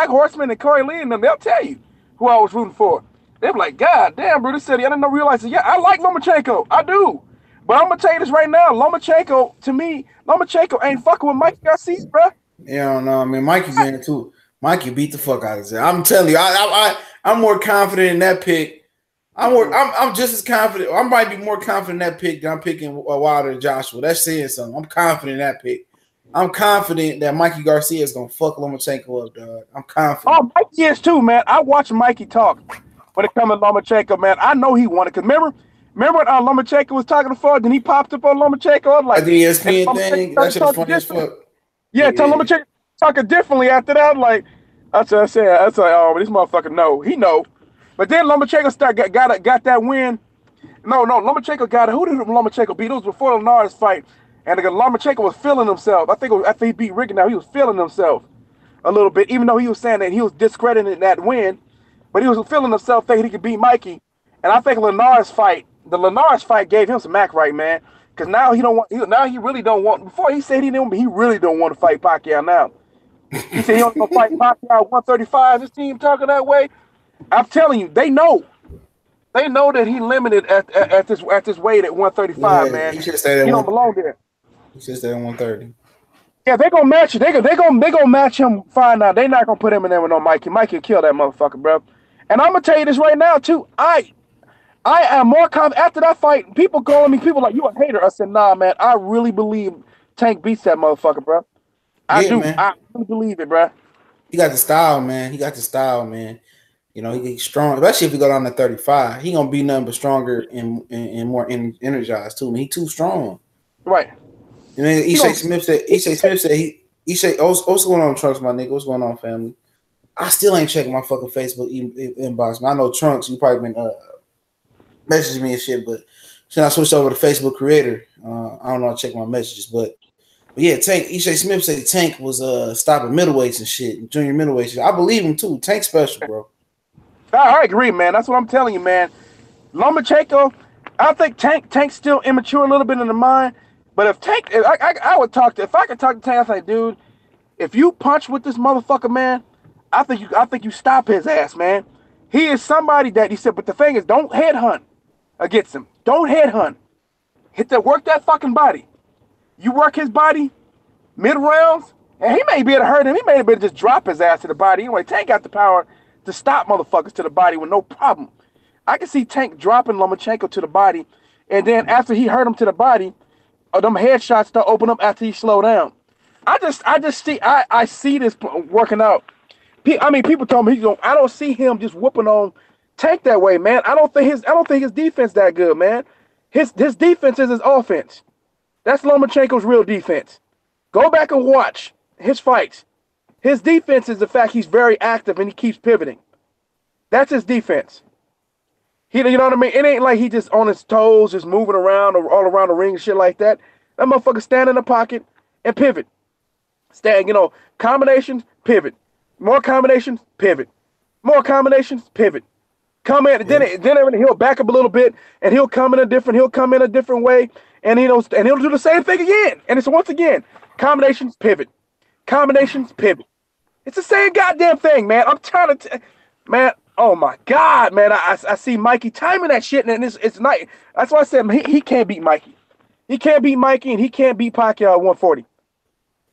Speaker 2: Horseman and Corey Lee and them, they'll tell you who I was rooting for. They'll be like, God damn, bro, this city, I didn't realize it. Yeah, I like Lomachenko. I do. But I'm going to tell you this right now. Lomachenko ain't fucking with Mikey Garcia, bro.
Speaker 1: Yeah, no, Mikey man too. Mikey beat the fuck out of him. I'm telling you, I'm more confident in that pick I'm just as confident. I might be more confident in that pick than I'm picking Wilder and Joshua. That's saying something. I'm confident in that pick. I'm confident that Mikey Garcia is gonna fuck Lomachenko up, dog. I'm confident.
Speaker 2: Oh, Mikey is too, man. I watch Mikey talk when it comes to Lomachenko, man. I know he won it. Cause remember when Lomachenko was talking to Ford, then he popped up on Lomachenko. I was like,
Speaker 1: the ESPN thing. That shit funny as fuck.
Speaker 2: Yeah, tell Lomachenko talking differently after that. Like, I said, oh, this motherfucker know. He know. But then Lomachenko got that win. No, Lomachenko got it. Who did Lomachenko beat? It was before the Linares fight. And Lomachenko was feeling himself. I think it was after he beat Rigondeaux, he was feeling himself a little bit, even though he was saying that he was discrediting that win. But he was feeling himself, thinking he could beat Mikey. And I think the Linares fight gave him some act right, man. Because now he really don't want. Before he said he didn't, but he really don't want to fight Pacquiao now. He said he don't want to fight Pacquiao at 135. This team talking that way. I'm telling you, they know. They know that he limited at this weight at 135, man.
Speaker 1: He should stay there.
Speaker 2: He don't belong there.
Speaker 1: He should stay at 130. Yeah,
Speaker 2: they gonna match it. They gonna match him fine now. They not gonna put him in there with no Mikey. Mikey will kill that motherfucker, bro. And I'm gonna tell you this right now too. I am more confident after that fight. People calling me, people like, you a hater. I said, nah, man. I really believe Tank beats that motherfucker, bro. I do. Man. I really believe it, bro.
Speaker 1: He got the style, man. You know, he gets strong, especially if he go down to 35. He gonna be nothing but stronger and more energized too. Man, he too strong.
Speaker 2: Right.
Speaker 1: And then Ishay Smith said what's going on, Trunks, my nigga? What's going on, family? I still ain't checking my fucking Facebook inbox. Man, I know Trunks, you probably been messaging me and shit, but since I switched over to Facebook Creator, I don't know how to check my messages, but yeah, Tank. Ishay Smith said Tank was stopping middleweights and shit, junior middleweights. I believe him too. Tank special, bro.
Speaker 2: I agree, man. That's what I'm telling you, man. Lomachenko, I think Tank's still immature a little bit in the mind. But if Tank, if I could talk to Tank, I say, dude, if you punch with this motherfucker, man, I think you stop his ass, man. He is somebody that he said, but the thing is, don't headhunt against him. Don't headhunt. Work that fucking body. You work his body mid rounds, and he may be able to hurt him. He may be able to just drop his ass to the body. Anyway, Tank got the power to stop motherfuckers to the body with no problem. I can see Tank dropping Lomachenko to the body, and then after he hurt him to the body, them headshots start open up after he slow down. I see this working out. I mean, people told me I don't see him just whooping on Tank that way, man. I don't think his defense that good, man. His defense is his offense. That's Lomachenko's real defense. Go back and watch his fights. His defense is the fact he's very active and he keeps pivoting. That's his defense. You know what I mean? It ain't like he just on his toes, just moving around or all around the ring and shit like that. That motherfucker stand in the pocket and pivot. Combinations, pivot. More combinations, pivot. More combinations, pivot. Come in, then he'll back up a little bit, and he'll come in a different way, and he'll do the same thing again. And it's once again, combinations, pivot. Combinations, pivot. It's the same goddamn thing, man. I'm trying to, man. Oh my God, man! I see Mikey timing that shit, and it's not. That's why I said he can't beat Mikey. He can't beat Mikey, and he can't beat Pacquiao at 140.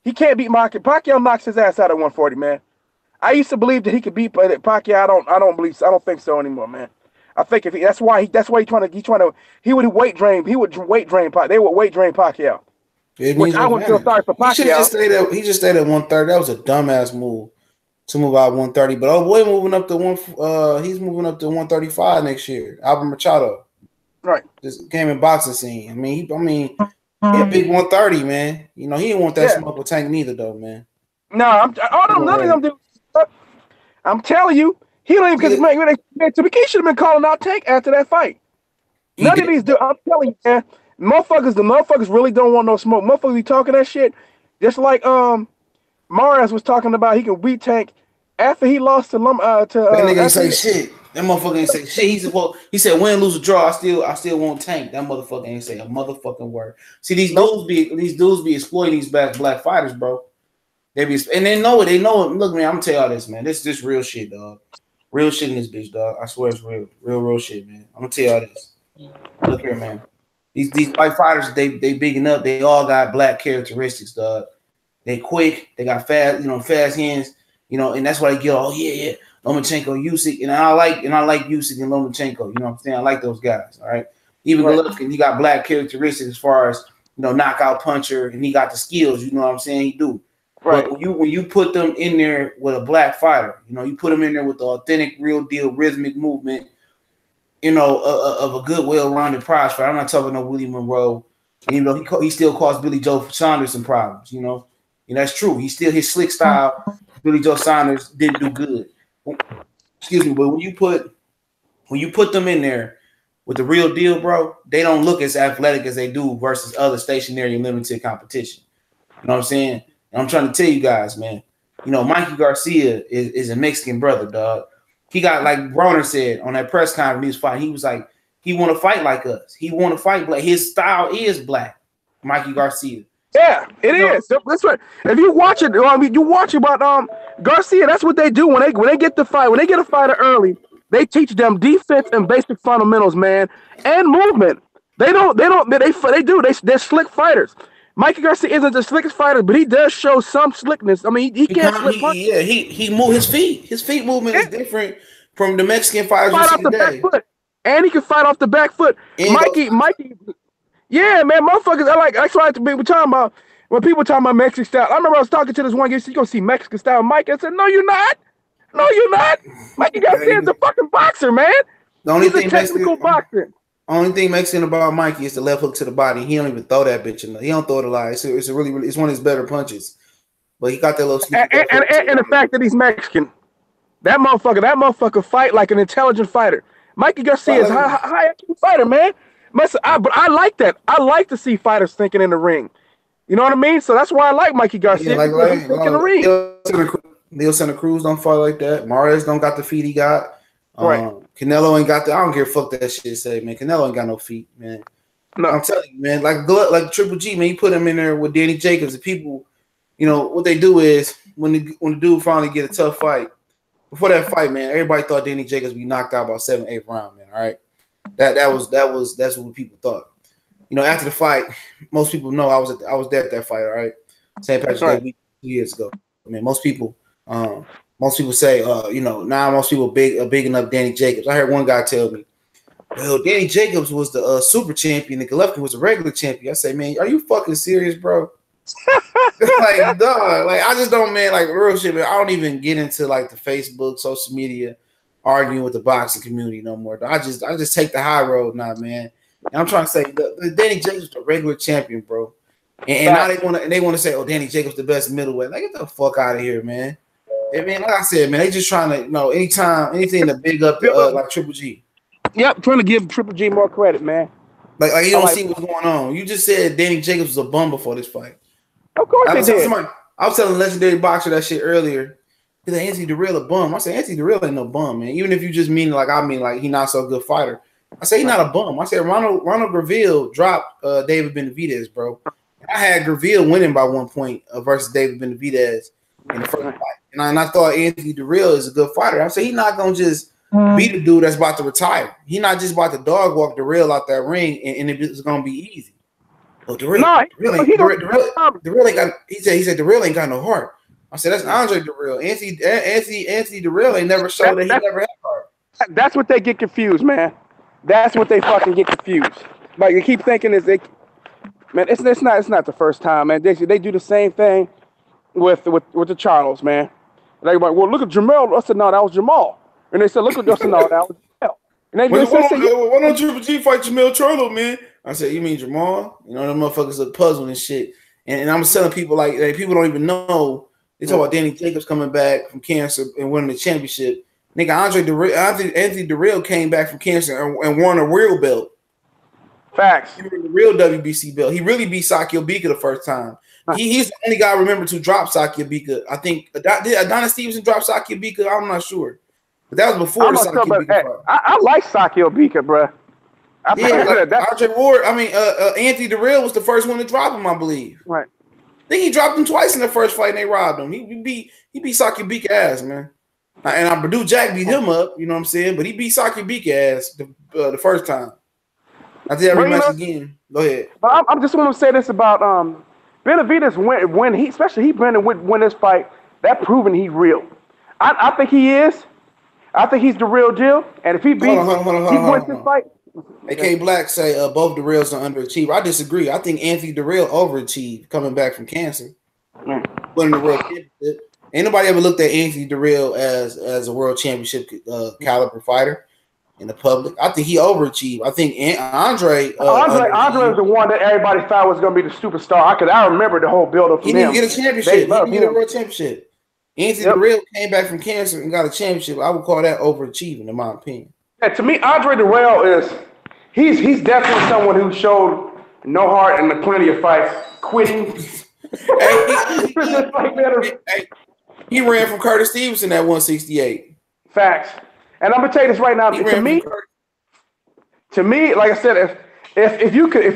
Speaker 2: He can't beat Mikey. Pacquiao knocks his ass out at 140, man. I used to believe that he could beat Pacquiao. I don't believe so. I don't think so anymore, man. I think that's why he would weight drain. He would weight drain Pacquiao. They would weight drain Pacquiao. Which I wouldn't feel sorry for Pacquiao.
Speaker 1: He just stayed at 130. That was a dumbass move to move out 130. But oh boy, moving up to he's moving up to 135 next year. Albert Machado,
Speaker 2: right?
Speaker 1: Just came in boxing scene. I mean, he a big 130, man. You know, he didn't want that smoke with Tank neither, though, man.
Speaker 2: No, none of them do. I'm telling you, he don't even because should have been calling out Tank after that fight. None of these do. I'm telling you, man. The motherfuckers really don't want no smoke. Motherfuckers be talking that shit. Just like Marius was talking about, he can beat Tank after he lost to
Speaker 1: that nigga ain't say shit. That motherfucker ain't say shit. He said win, lose, or draw. I still won't Tank. That motherfucker ain't say a motherfucking word. See, these dudes be exploiting these black fighters, bro. They know it. They know it. Look, man, I'm gonna tell y'all this, man. This is real shit, dog. Real shit in this bitch, dog. I swear it's real shit, man. I'm gonna tell y'all this. Look here, man. These white fighters, they bigging up. They all got black characteristics, dog. They quick. They got fast hands. And that's why they get. Oh yeah. Lomachenko, Usyk, and I like Usyk and Lomachenko. You know what I'm saying? I like those guys. All right. Even Golovkin, he got black characteristics as far as knockout puncher, and he got the skills. You know what I'm saying? He do. Right. But when you put them in there with a black fighter, you put them in there with the authentic, real deal, rhythmic movement, of a good, well-rounded prize fighter. I'm not talking no Willie Monroe. And, he still caused Billy Joe Saunders some problems. And that's true. His slick style. Billy Joe Saunders didn't do good. Excuse me, but when you put them in there with the real deal, bro, they don't look as athletic as they do versus other stationary and limited competition. You know what I'm saying? And I'm trying to tell you guys, man. Mikey Garcia is a Mexican brother, dog. He got, like Broner said on that press conference, he was fighting. He was like, he want to fight like us. He want to fight black. His style is black. Mikey Garcia.
Speaker 2: Yeah, it is. That's right. If you watch it, you watch about Garcia. That's what they do when they get the fight. When they get a fighter early, they teach them defense and basic fundamentals, man, and movement. They do. They're slick fighters. Mikey Garcia isn't the slickest fighter, but he does show some slickness. I mean, he can't slip punches.
Speaker 1: Yeah, he move his feet. His feet movement is different from the Mexican fighters you see today.
Speaker 2: And he can fight off the back foot. Mikey. Yeah, man, motherfuckers. That's what we're talking about when people talking about Mexican style. I remember I was talking to this one guy. He said, "You gonna see Mexican style, Mike?" I said, "No, you're not. No, you're not. Mikey Garcia is a fucking boxer, man. He's a technical boxer."
Speaker 1: Only thing Mexican about Mikey is the left hook to the body. He don't even throw that bitch in there. He don't throw it a lot. It's one of his better punches. But he got that little
Speaker 2: and the fact that he's Mexican, that motherfucker fight like an intelligent fighter. Mikey Garcia is a high IQ fighter, man. But I like that. I like to see fighters thinking in the ring. You know what I mean? So that's why I like Mikey Garcia. Yeah, he's thinking in the ring.
Speaker 1: Leo Santa Cruz don't fight like that. Mares don't got the feet he got.
Speaker 2: Right.
Speaker 1: Canelo ain't got the. I don't care fuck that shit say, man. Canelo ain't got no feet, man. No, I'm telling you, man. Like Triple G, man. You put him in there with Danny Jacobs. And people, what they do is when the dude finally get a tough fight. Before that fight, man, everybody thought Danny Jacobs would be knocked out by 7th, 8th round, man. All right, that's what people thought. After the fight, most people know I was there at that fight. All right, St. Patrick's Day 2 years ago. I mean, most people say, most people big enough Danny Jacobs. I heard one guy tell me, well, Danny Jacobs was the super champion and Golovkin was a regular champion. I say, man, are you fucking serious, bro? Like, dog, like I just don't, man, like real shit, man. I don't even get into like the Facebook, social media, arguing with the boxing community no more. I just take the high road now, man. And I'm trying to say, the Danny Jacobs is the regular champion, bro. And now they want to say, oh, Danny Jacobs the best middleweight. Like, get the fuck out of here, man. And man, like I said, man, they just trying to, anything to big up like Triple G.
Speaker 2: Yep, trying to give Triple G more credit, man.
Speaker 1: Like you don't see what's going on. You just said Danny Jacobs was a bum before this fight.
Speaker 2: Of course I
Speaker 1: was telling a legendary boxer that shit earlier. He's like, Anthony Dereal a bum. I said, Anthony Dereal ain't no bum, man. Even if you just mean like he not so good fighter. I say he's not a bum. I said Ronald Graville dropped David Benavidez, bro. I had Graville winning by 1 point versus David Benavidez in the first fight. And I thought Anthony Dereal is a good fighter. I said he's not going to just be the dude that's about to retire. He's not just about to dog walk Dereal out that ring and it's going to be easy. Well, Dereal ain't got. He said Dereal ain't got no heart. I said that's Andre Dereal. Anthony Dereal ain't never showed that he never had heart.
Speaker 2: That's what they get confused, man. That's what they fucking get confused. Like you keep thinking man, it's not the first time, man. They do the same thing with the Charlos, man. They like, well, look at Jamal. I said, no, that was Jamal. And they said, look at no, that was Jamal. And they
Speaker 1: why don't Triple G fight Jamel Charlo, man? I said, you mean Jamal? Them motherfuckers look puzzled and shit. And I'm telling people like people don't even know. They talk about Danny Jacobs coming back from cancer and winning the championship. Nigga, Anthony Dereal came back from cancer and won a real belt.
Speaker 2: Facts.
Speaker 1: He won the real WBC belt. He really beat Sakio Bika the first time. He's the only guy I remember to drop Sakio Bika. I think did Adonis Stevenson drop Sakio Bika? I'm not sure. But that was before the Sakio Bika fight.
Speaker 2: I like Sakio Bika, bro.
Speaker 1: Andre Ward. Anthony Dereal was the first one to drop him, I believe.
Speaker 2: Right.
Speaker 1: I think he dropped him twice in the first fight and they robbed him. He beat Sakio Bika ass, man. And Purdue Jack beat him up, you know what I'm saying? But he beat Sakio Bika ass the first time. I did that rematch again. Go ahead.
Speaker 2: But I just want to say this about Benavidez when he, especially he win this fight, that proving he real. I think he is. I think he's the real deal. And if he beats, he wins this fight.
Speaker 1: AK Black say both Dereals are underachieved. I disagree. I think Anthony Dereal overachieved coming back from cancer, winning the world championship. Ain't nobody ever looked at Anthony Dereal as a world championship caliber fighter in the public. I think he overachieved. I think Andre
Speaker 2: was the one that everybody thought was going to be the superstar. I remember the whole build up.
Speaker 1: He didn't get a championship. He didn't get a world championship. Anthony Dereal came back from cancer and got a championship. I would call that overachieving, in my opinion.
Speaker 2: Yeah, to me, Andre Dereal he's definitely someone who showed no heart and plenty of fights, quitting.
Speaker 1: He ran from Curtis Stevenson at 168.
Speaker 2: Facts. And I'm gonna tell you this right now. To me, like I said, if you could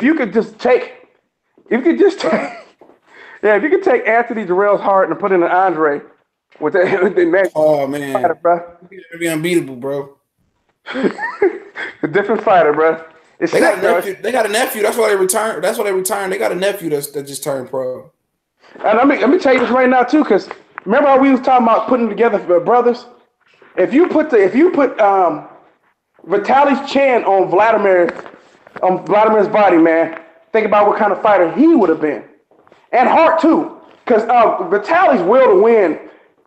Speaker 2: take Anthony Dereal's heart and put it in Andre with the next.
Speaker 1: Oh man, fighter, bro. It'd be unbeatable, bro.
Speaker 2: A different fighter, bro.
Speaker 1: They got a nephew. That's why they retired. They got a nephew that just turned pro.
Speaker 2: And let me tell you this right now too, because remember how we was talking about putting together brothers? If you put Vitaly's chin on Vladimir's body, man, think about what kind of fighter he would have been, and heart too, because Vitaly's will to win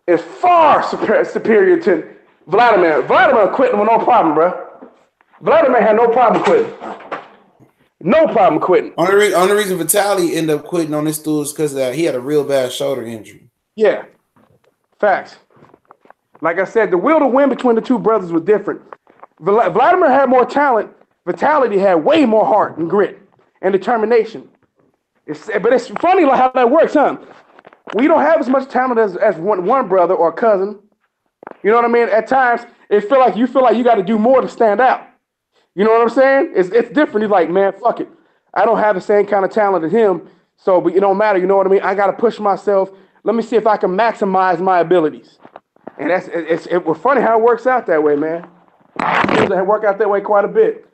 Speaker 2: is far superior to Vladimir. Vladimir quitting with no problem, bro. Vladimir had no problem quitting. No problem quitting.
Speaker 1: Only reason Vitaly ended up quitting on this stool is because he had a real bad shoulder injury.
Speaker 2: Yeah. Facts. Like I said, the will to win between the two brothers was different. Vladimir had more talent. Vitaly had way more heart and grit and determination. But it's funny like how that works, huh? We don't have as much talent as one brother or cousin. You know what I mean? At times, you feel like you got to do more to stand out. You know what I'm saying? It's different. He's like, man, fuck it. I don't have the same kind of talent as him, but it don't matter. You know what I mean? I got to push myself. Let me see if I can maximize my abilities. And it's funny how it works out that way, man. It work out that way quite a bit.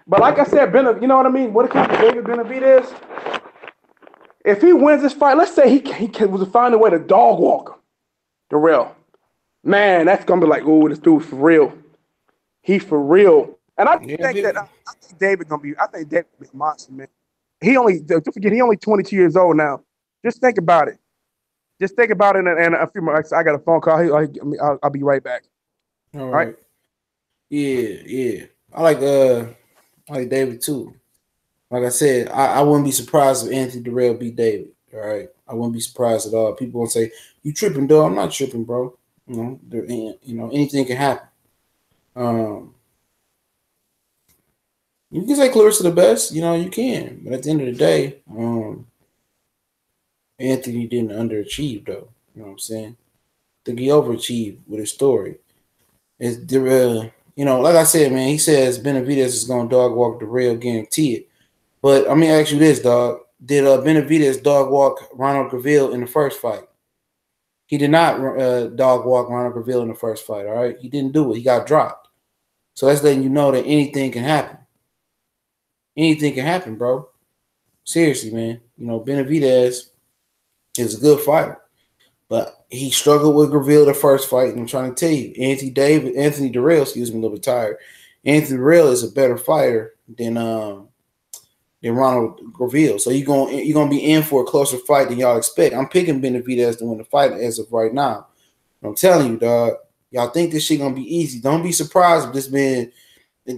Speaker 2: But like I said, you know what I mean? What it comes to David Benavidez, if he wins this fight, let's say he was find a way to dog walk Dereal. Man, that's gonna be like, oh, this dude for real. He for real. And I think David gonna be. I think David be a monster, man. Don't forget, he only 22 years old now. Just think about it. Just think about it. And a few more. I got a phone call. I'll be right back.
Speaker 1: All right. Yeah. I like David too. Like I said, I wouldn't be surprised if Anthony Dereal beat David. All right, I wouldn't be surprised at all. People won't say you tripping, dog. I'm not tripping, bro. You know, anything can happen. You can say Clarissa the best, you can. But at the end of the day, Anthony didn't underachieve, though. You know what I'm saying? I think he overachieved with his story. It's like I said, man, he says Benavidez is going to dog walk Dereal, guarantee it. But let me ask you this, dog. Did Benavidez dog walk Ronald Graville in the first fight? He did not dog walk Ronald Graville in the first fight, all right? He didn't do it. He got dropped. So that's letting you know that anything can happen. Anything can happen, bro. Seriously, man. Benavidez is a good fighter. But he struggled with Graville the first fight, and I'm trying to tell you, Anthony Dereal, excuse me, a little bit tired. Anthony Dereal is a better fighter than Ronald Graville. So you're gonna be in for a closer fight than y'all expect. I'm picking Benavidez to win the fight as of right now. I'm telling you, dog. Y'all think this shit gonna be easy. Don't be surprised if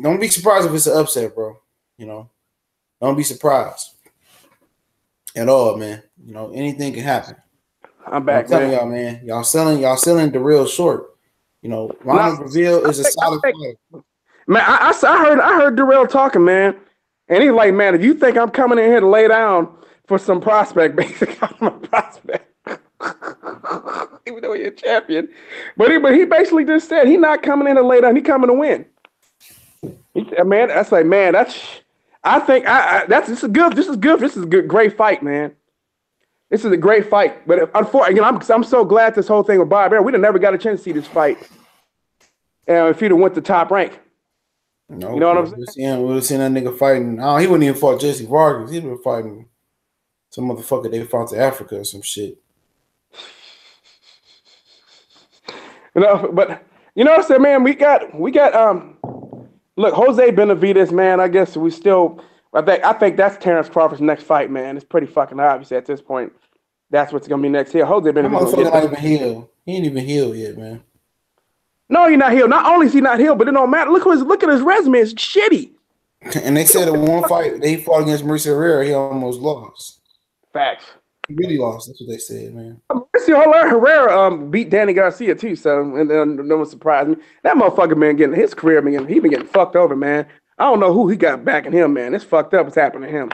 Speaker 1: don't be surprised if it's an upset, bro. Don't be surprised at all, man. Anything can happen.
Speaker 2: I'm back.
Speaker 1: I'm telling y'all, man. Y'all selling Dereal short. Ronald Graville is a solid fighter.
Speaker 2: Man, I heard Dereal talking, man, and he's like, man, if you think I'm coming in here to lay down for some prospect, basically, I'm a prospect. Even though he's a champion, but he basically just said he's not coming in to lay down. He's coming to win. This is good. This is a good, great fight, man. This is a great fight, but unfortunately, I'm so glad this whole thing with Bob Arum. We'd have never got a chance to see this fight if he'd have went to Top Rank.
Speaker 1: No,
Speaker 2: you know what I'm saying?
Speaker 1: We would have seen that nigga fighting. He wouldn't even fought Jesse Vargas. He'd been fighting some motherfucker they fought to Africa or some shit.
Speaker 2: But You know what I'm saying, man? We got look, Jose Benavidez, man. I guess we still. I think that's Terrence Crawford's next fight, man. It's pretty fucking obvious at this point. That's what's gonna be next here. Jose
Speaker 1: That
Speaker 2: Benavidez gonna
Speaker 1: motherfucker
Speaker 2: get
Speaker 1: not even healed. He ain't even healed yet, man.
Speaker 2: No, he's not healed. Not only is he not healed, but it don't matter. Look at his resume. It's shitty.
Speaker 1: And they said in one fight that he fought against Mauricio Herrera, he almost lost.
Speaker 2: Facts.
Speaker 1: He really lost. That's what they said, man.
Speaker 2: Mauricio Herrera beat Danny Garcia too, so and no one surprised me. That motherfucker, man, getting his career, man, he been getting fucked over, man. I don't know who he got backing him, man. It's fucked up what's happening to him.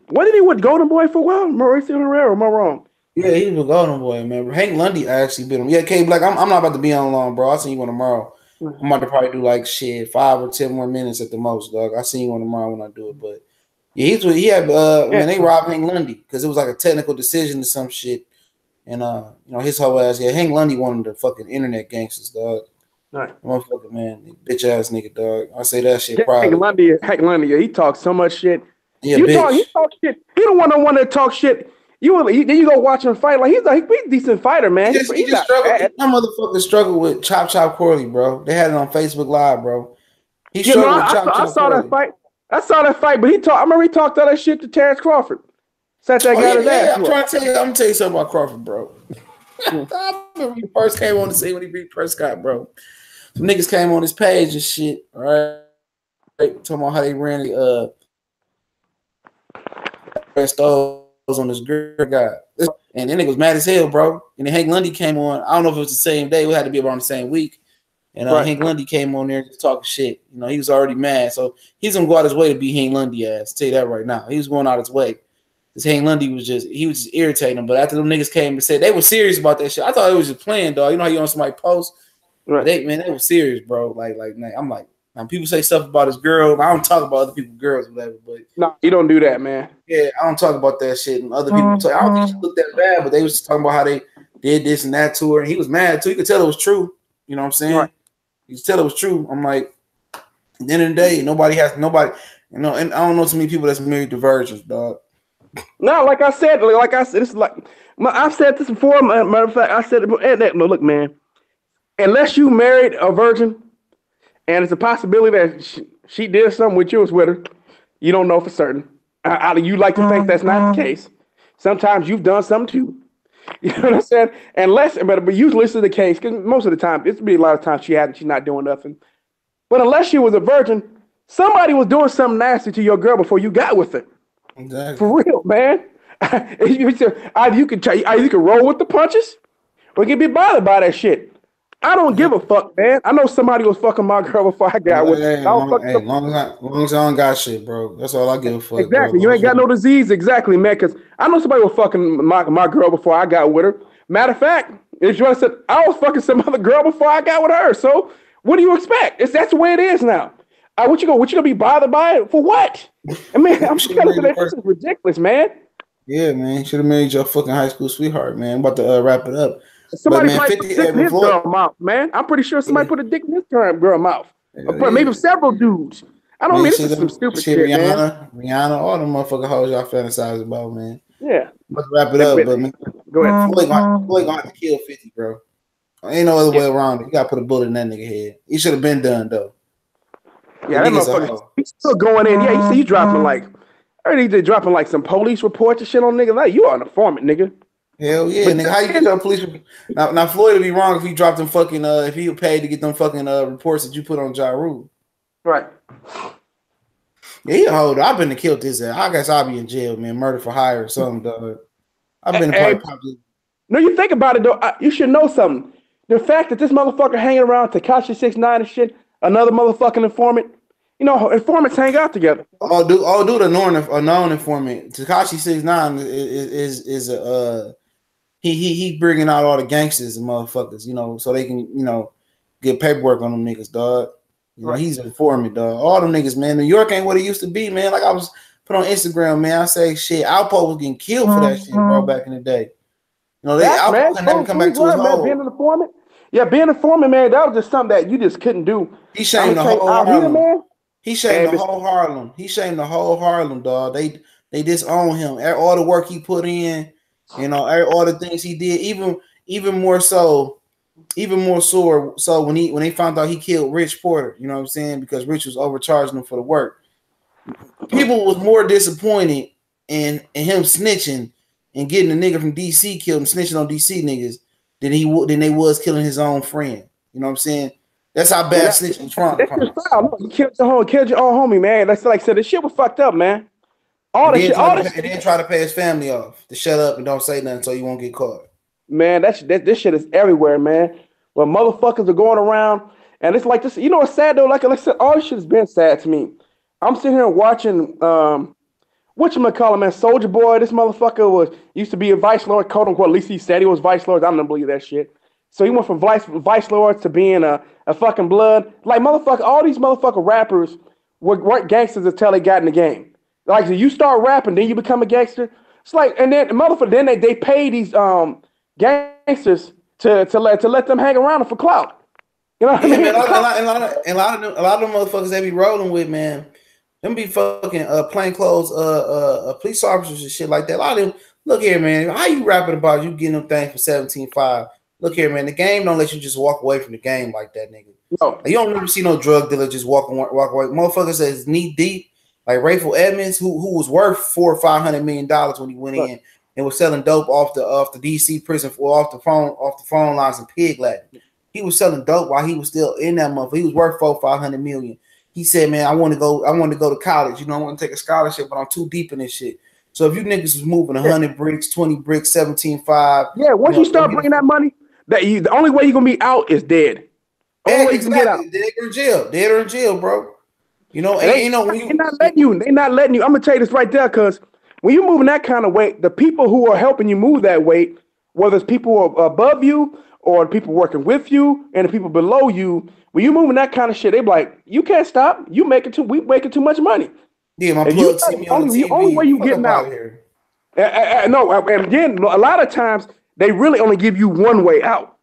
Speaker 2: What did he with Golden Boy for a while? Mauricio Herrera, am I wrong?
Speaker 1: Yeah, he was a Golden Boy, man. Hank Lundy actually beat him. Yeah, K Black, I'm not about to be on long, bro. I'll see you on tomorrow. I'm about to probably do like 5 or 10 more minutes at the most, dog. I'll see you on tomorrow when I do it. But yeah, when they robbed Hank Lundy because it was like a technical decision or some shit. And his whole ass, Hank Lundy one of the fucking internet gangsters, dog.
Speaker 2: Right.
Speaker 1: Motherfucker, man, bitch ass nigga, dog. I say that shit proudly.
Speaker 2: Hank Lundy, he talks so much shit.
Speaker 1: Yeah,
Speaker 2: he talk shit. He don't want no one that talk shit. Then you go watch him fight. Like he's a decent fighter, man.
Speaker 1: He just struggled. That motherfucker struggled with Chop Corley, bro. They had it on Facebook Live, bro. He struggled with Chop Corley. I saw that fight, but I remember he talked all that shit to Terrence Crawford. Sat that guy his ass. I'm gonna tell you something about Crawford, bro. I remember he first came on the scene when he beat Prescott, bro. Some niggas came on his page and shit, all right? Talking about how they ran the on this girl guy. And then it was mad as hell, bro. And then Hank Lundy came on. I don't know if it was the same day. We had to be around the same week. And Hank Lundy came on there just talking shit. You know, he was already mad. So he's going to go out his way to beat Hank Lundy ass. I'll tell you that right now. He was going out his way. Because Hank Lundy was just irritating him. But after them niggas came and said they were serious about that shit, I thought it was just playing, dog. You know how you on somebody post? Right. They were serious, bro. Like, I'm like, people say stuff about his girl. I don't talk about other people's girls or whatever, but
Speaker 2: no, you don't do that, man.
Speaker 1: Yeah, I don't talk about that shit. And other people talk. I don't think she looked that bad, but they was talking about how they did this and that to her, and he was mad too. You could tell it was true. You know what I'm saying? Right. You could tell it was true. I'm like, at the end of the day, nobody. You know, and I don't know too many people that's married to virgins, dog.
Speaker 2: No, like I said, it's like I've said this before. Matter of fact, I said it. No, look, man. Unless you married a virgin. And it's a possibility that she did something with you, was with her. You don't know for certain. You like to think that's not the case. Sometimes you've done something too. You know what I'm saying? But usually this is the case because most of the time, it's be a lot of times she's not doing nothing. But unless she was a virgin, somebody was doing something nasty to your girl before you got with her.
Speaker 1: Exactly.
Speaker 2: For real, man. Either you can roll with the punches, or you can be bothered by that shit. I don't give a fuck, man. I know somebody was fucking my girl before I got with her.
Speaker 1: Long as I don't got shit, bro. That's all I give a fuck.
Speaker 2: Exactly.
Speaker 1: Bro.
Speaker 2: You ain't got no disease. Exactly, man. Because I know somebody was fucking my girl before I got with her. Matter of fact, if you want to say, I was fucking some other girl before I got with her. So what do you expect? That's the way it is now. What you gonna be bothered by it for? What? I mean, I'm just telling you that this is ridiculous, man.
Speaker 1: Yeah, man. Should have married your fucking high school sweetheart, man. I'm about to wrap it up.
Speaker 2: Somebody put a dick in his girl mouth, man. I'm pretty sure somebody put a dick in his girl mouth. Maybe several dudes. I don't mean this is some stupid shit, man.
Speaker 1: Rihanna, all them motherfucking hoes y'all fantasize about, man.
Speaker 2: Yeah.
Speaker 1: Let's wrap it up, but man,
Speaker 2: go ahead.
Speaker 1: Floyd gonna have to kill 50, bro. Ain't no other way around it. You gotta put a bullet in that nigga head. He should have been done though.
Speaker 2: Yeah, that motherfucker. He's still going in. Yeah, he's dropping I heard he's dropping some police reports and shit on niggas. Like, you are an informant, nigga.
Speaker 1: Hell yeah, nigga. How you get them police? Now Floyd would be wrong if he dropped them fucking if he paid to get them fucking reports that you put on Ja Rule.
Speaker 2: Right.
Speaker 1: Yeah, he a holder. I've been to kill this ass. I guess I'll be in jail, man. Murder for hire or something, dog. I've been to probably. No,
Speaker 2: you think about it though. You should know something. The fact that this motherfucker hanging around Tekashi 6ix9ine and shit, another motherfucking informant. You know, informants hang out together.
Speaker 1: Oh, dude, a known informant. Tekashi 6ix9ine is a he bringing out all the gangsters and motherfuckers, you know, so they can, you know, get paperwork on them niggas, dog. You know, he's an informant, dog. All them niggas, man. New York ain't what it used to be, man. Like I was put on Instagram, man. I say shit. Alpo was getting killed for that shit, bro, back in the day. You know, Alpo can never come back to his hole.
Speaker 2: Being an informant, being an informant, man, that was just something that you just couldn't do.
Speaker 1: He shamed the whole Harlem. He shamed the whole Harlem. He shamed the whole Harlem, dog. They disown him. All the work he put in, you know, all the things he did, even more so even more sore. So when they found out he killed Rich Porter, you know what I'm saying, because Rich was overcharging him for the work, people was more disappointed in him snitching and getting a nigga from DC killed and snitching on DC niggas than they was killing his own friend. You know what I'm saying? That's how bad snitching Trump.
Speaker 2: That's your style. Look, you killed your own homie, man. That's like I said, this shit was fucked up, man. And
Speaker 1: then try to pay his family off to shut up and don't say nothing so you won't get caught.
Speaker 2: Man, this shit is everywhere, man. When motherfuckers are going around, and it's like this. You know what's sad though? Like I said, all this shit has been sad to me. I'm sitting here watching whatchamacallit, man, Soulja Boy. This motherfucker used to be a vice lord, quote unquote. At least he said he was vice lord. I don't believe that shit. So he went from vice lord to being a fucking blood. Like motherfucker, all these motherfucker rappers were gangsters until they got in the game. Like so you start rapping, then you become a gangster. It's like, and then motherfucker, then they pay these gangsters to let them hang around them for clout. You know what I mean?
Speaker 1: Man, a lot of them motherfuckers they be rolling with, man. Them be fucking plainclothes police officers and shit like that. A lot of them, look here, man. How you rapping about you getting them things for 17.5? Look here, man. The game don't let you just walk away from the game like that, nigga. No. You don't never see no drug dealer just walk away. Motherfuckers that's knee deep, like Rayful Edmonds, who was worth $400 or $500 million when he went in and was selling dope off the DC prison off the phone lines in Pig Latin. He was selling dope while he was still in that motherfucker. He was worth $400-500 million. He said, man, I want to go to college. You know, I want to take a scholarship, but I'm too deep in this shit. So if you niggas was moving 100 bricks, 20 bricks, 17.5.
Speaker 2: Yeah, once you start bringing that money, the only way you're gonna be out is dead.
Speaker 1: Only way you can get out. Dead or in jail, bro. You know, they're not letting you.
Speaker 2: They're not letting you. I'm gonna tell you this right there, because when you're moving that kind of weight, the people who are helping you move that weight, whether it's people above you or the people working with you and the people below you, when you're moving that kind of shit, they be like, you can't stop. We making too much money.
Speaker 1: Yeah, my plug see me on the TV.
Speaker 2: The only way you getting out here. No, and then a lot of times they really only give you one way out.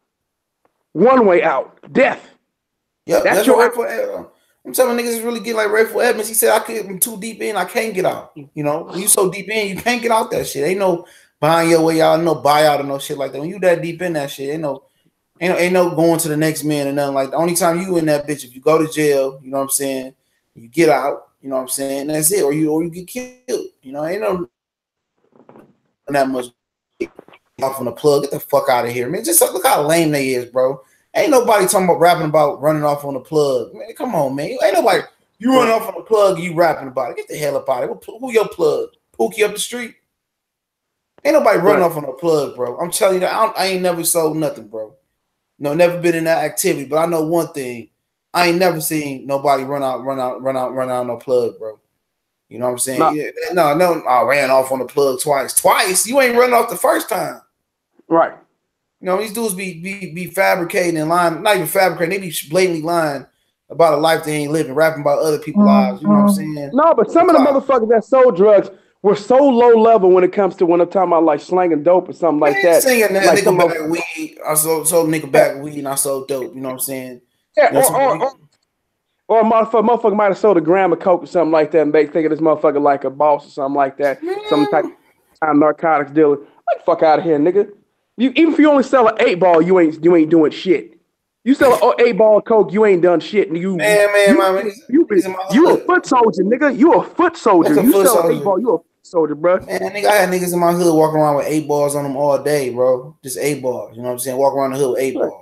Speaker 2: One way out. Death.
Speaker 1: Yeah, that's your Rayful. I'm telling niggas is really getting like Rayful Edmonds. He said, I'm too deep in, I can't get out. You know, when you so deep in, you can't get out that shit. Ain't no buying your way out, no buyout or no shit like that. When you that deep in that shit, ain't no going to the next man and nothing like that. The only time you in that bitch, if you go to jail, you know what I'm saying, you get out, you know what I'm saying, that's it. Or you get killed. You know, ain't no that much off on the plug. Get the fuck out of here, man. Just look how lame they is, bro. Ain't nobody talking about rapping about running off on the plug. Man, come on, man. Ain't nobody, you running off on the plug, you rapping about it. Get the hell up out of it. Who your plug? Pookie up the street? Ain't nobody running off on the plug, bro. I'm telling you that I ain't never sold nothing, bro. No, never been in that activity. But I know one thing. I ain't never seen nobody run out no plug, bro. You know what I'm saying? No. Yeah, no, I ran off on the plug twice. Twice? You ain't running off the first time.
Speaker 2: Right.
Speaker 1: You know, these dudes be fabricating and lying, not even fabricating, they be blatantly lying about a life they ain't living, rapping about other people's lives. You know what I'm saying?
Speaker 2: No, but some of the motherfuckers that sold drugs were so low level when it comes to when I'm talking about like slanging dope or something like that.
Speaker 1: Singing that like Nickelback weed. I sold Nickelback weed and I sold dope. You know what I'm saying?
Speaker 2: Yeah, or a motherfucker might have sold a gram of coke or something like that, and they think of this motherfucker like a boss or something like that. Some type of narcotics dealer. Like fuck out of here, nigga. Even if you only sell an 8-ball, you ain't doing shit. You sell an 8-ball of coke, you ain't done shit. You a foot soldier, nigga. You a foot soldier. You sell an 8-ball, you a foot soldier, bro.
Speaker 1: Man, nigga, I had niggas in my hood walking around with 8 balls on them all day, bro. Just 8 balls. You know what I'm saying? Walk around the hood with 8 balls. You know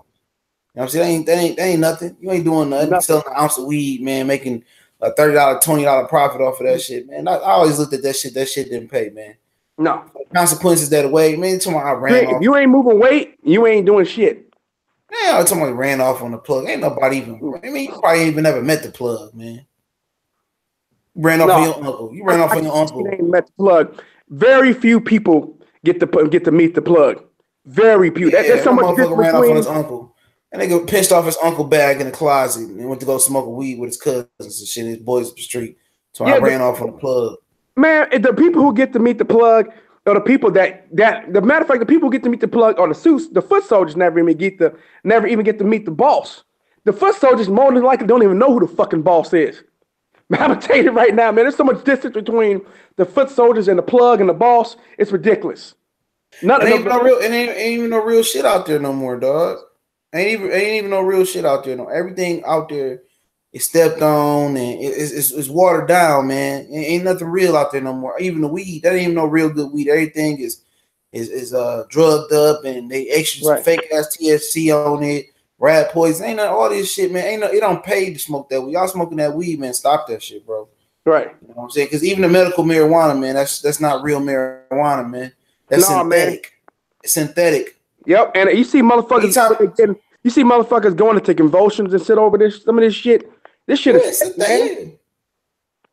Speaker 1: what I'm saying? That ain't nothing. You ain't doing nothing. Selling an ounce of weed, man, making a $30, $20 profit off of that shit, man. I always looked at that shit. That shit didn't pay, man.
Speaker 2: No.
Speaker 1: Consequences that way, man. Tomorrow I ran off.
Speaker 2: If you ain't moving weight, you ain't doing shit.
Speaker 1: Yeah, somebody ran off on the plug. Ain't nobody even. I mean, you probably ain't even never met the plug, man. You ran off on your uncle. You ran off on your uncle.
Speaker 2: Ain't met the plug. Very few people get to meet the plug. Very few.
Speaker 1: Yeah, that's so much difference ran off on his uncle. And they got pinched off his uncle bag in the closet and went to go smoke a weed with his cousins and shit. His boys up the street. So I ran off on the plug.
Speaker 2: Man, the people who get to meet the plug are the people that the matter of fact, the people who get to meet the plug are the foot soldiers never even get to meet the boss. The foot soldiers more than likely don't even know who the fucking boss is. Man, I'm gonna tell you right now, man, there's so much distance between the foot soldiers and the plug and the boss. It's ridiculous.
Speaker 1: Ain't even no real shit out there no more, dog. Ain't even no real shit out there. No, everything out there is stepped on and it's watered down, man. Ain't nothing real out there no more. Even the weed, that ain't even no real good weed. Everything is drugged up and they extra some fake ass THC on it, rat poison. Ain't all this shit, man. It don't pay to smoke that weed. Y'all smoking that weed, man. Stop that shit, bro.
Speaker 2: Right.
Speaker 1: You know what I'm saying? Because even the medical marijuana, man, that's not real marijuana, man. That's synthetic. Man. It's synthetic.
Speaker 2: Yep, and you see motherfuckers going into convulsions and shit over this. Some of this shit. This shit is fake, man.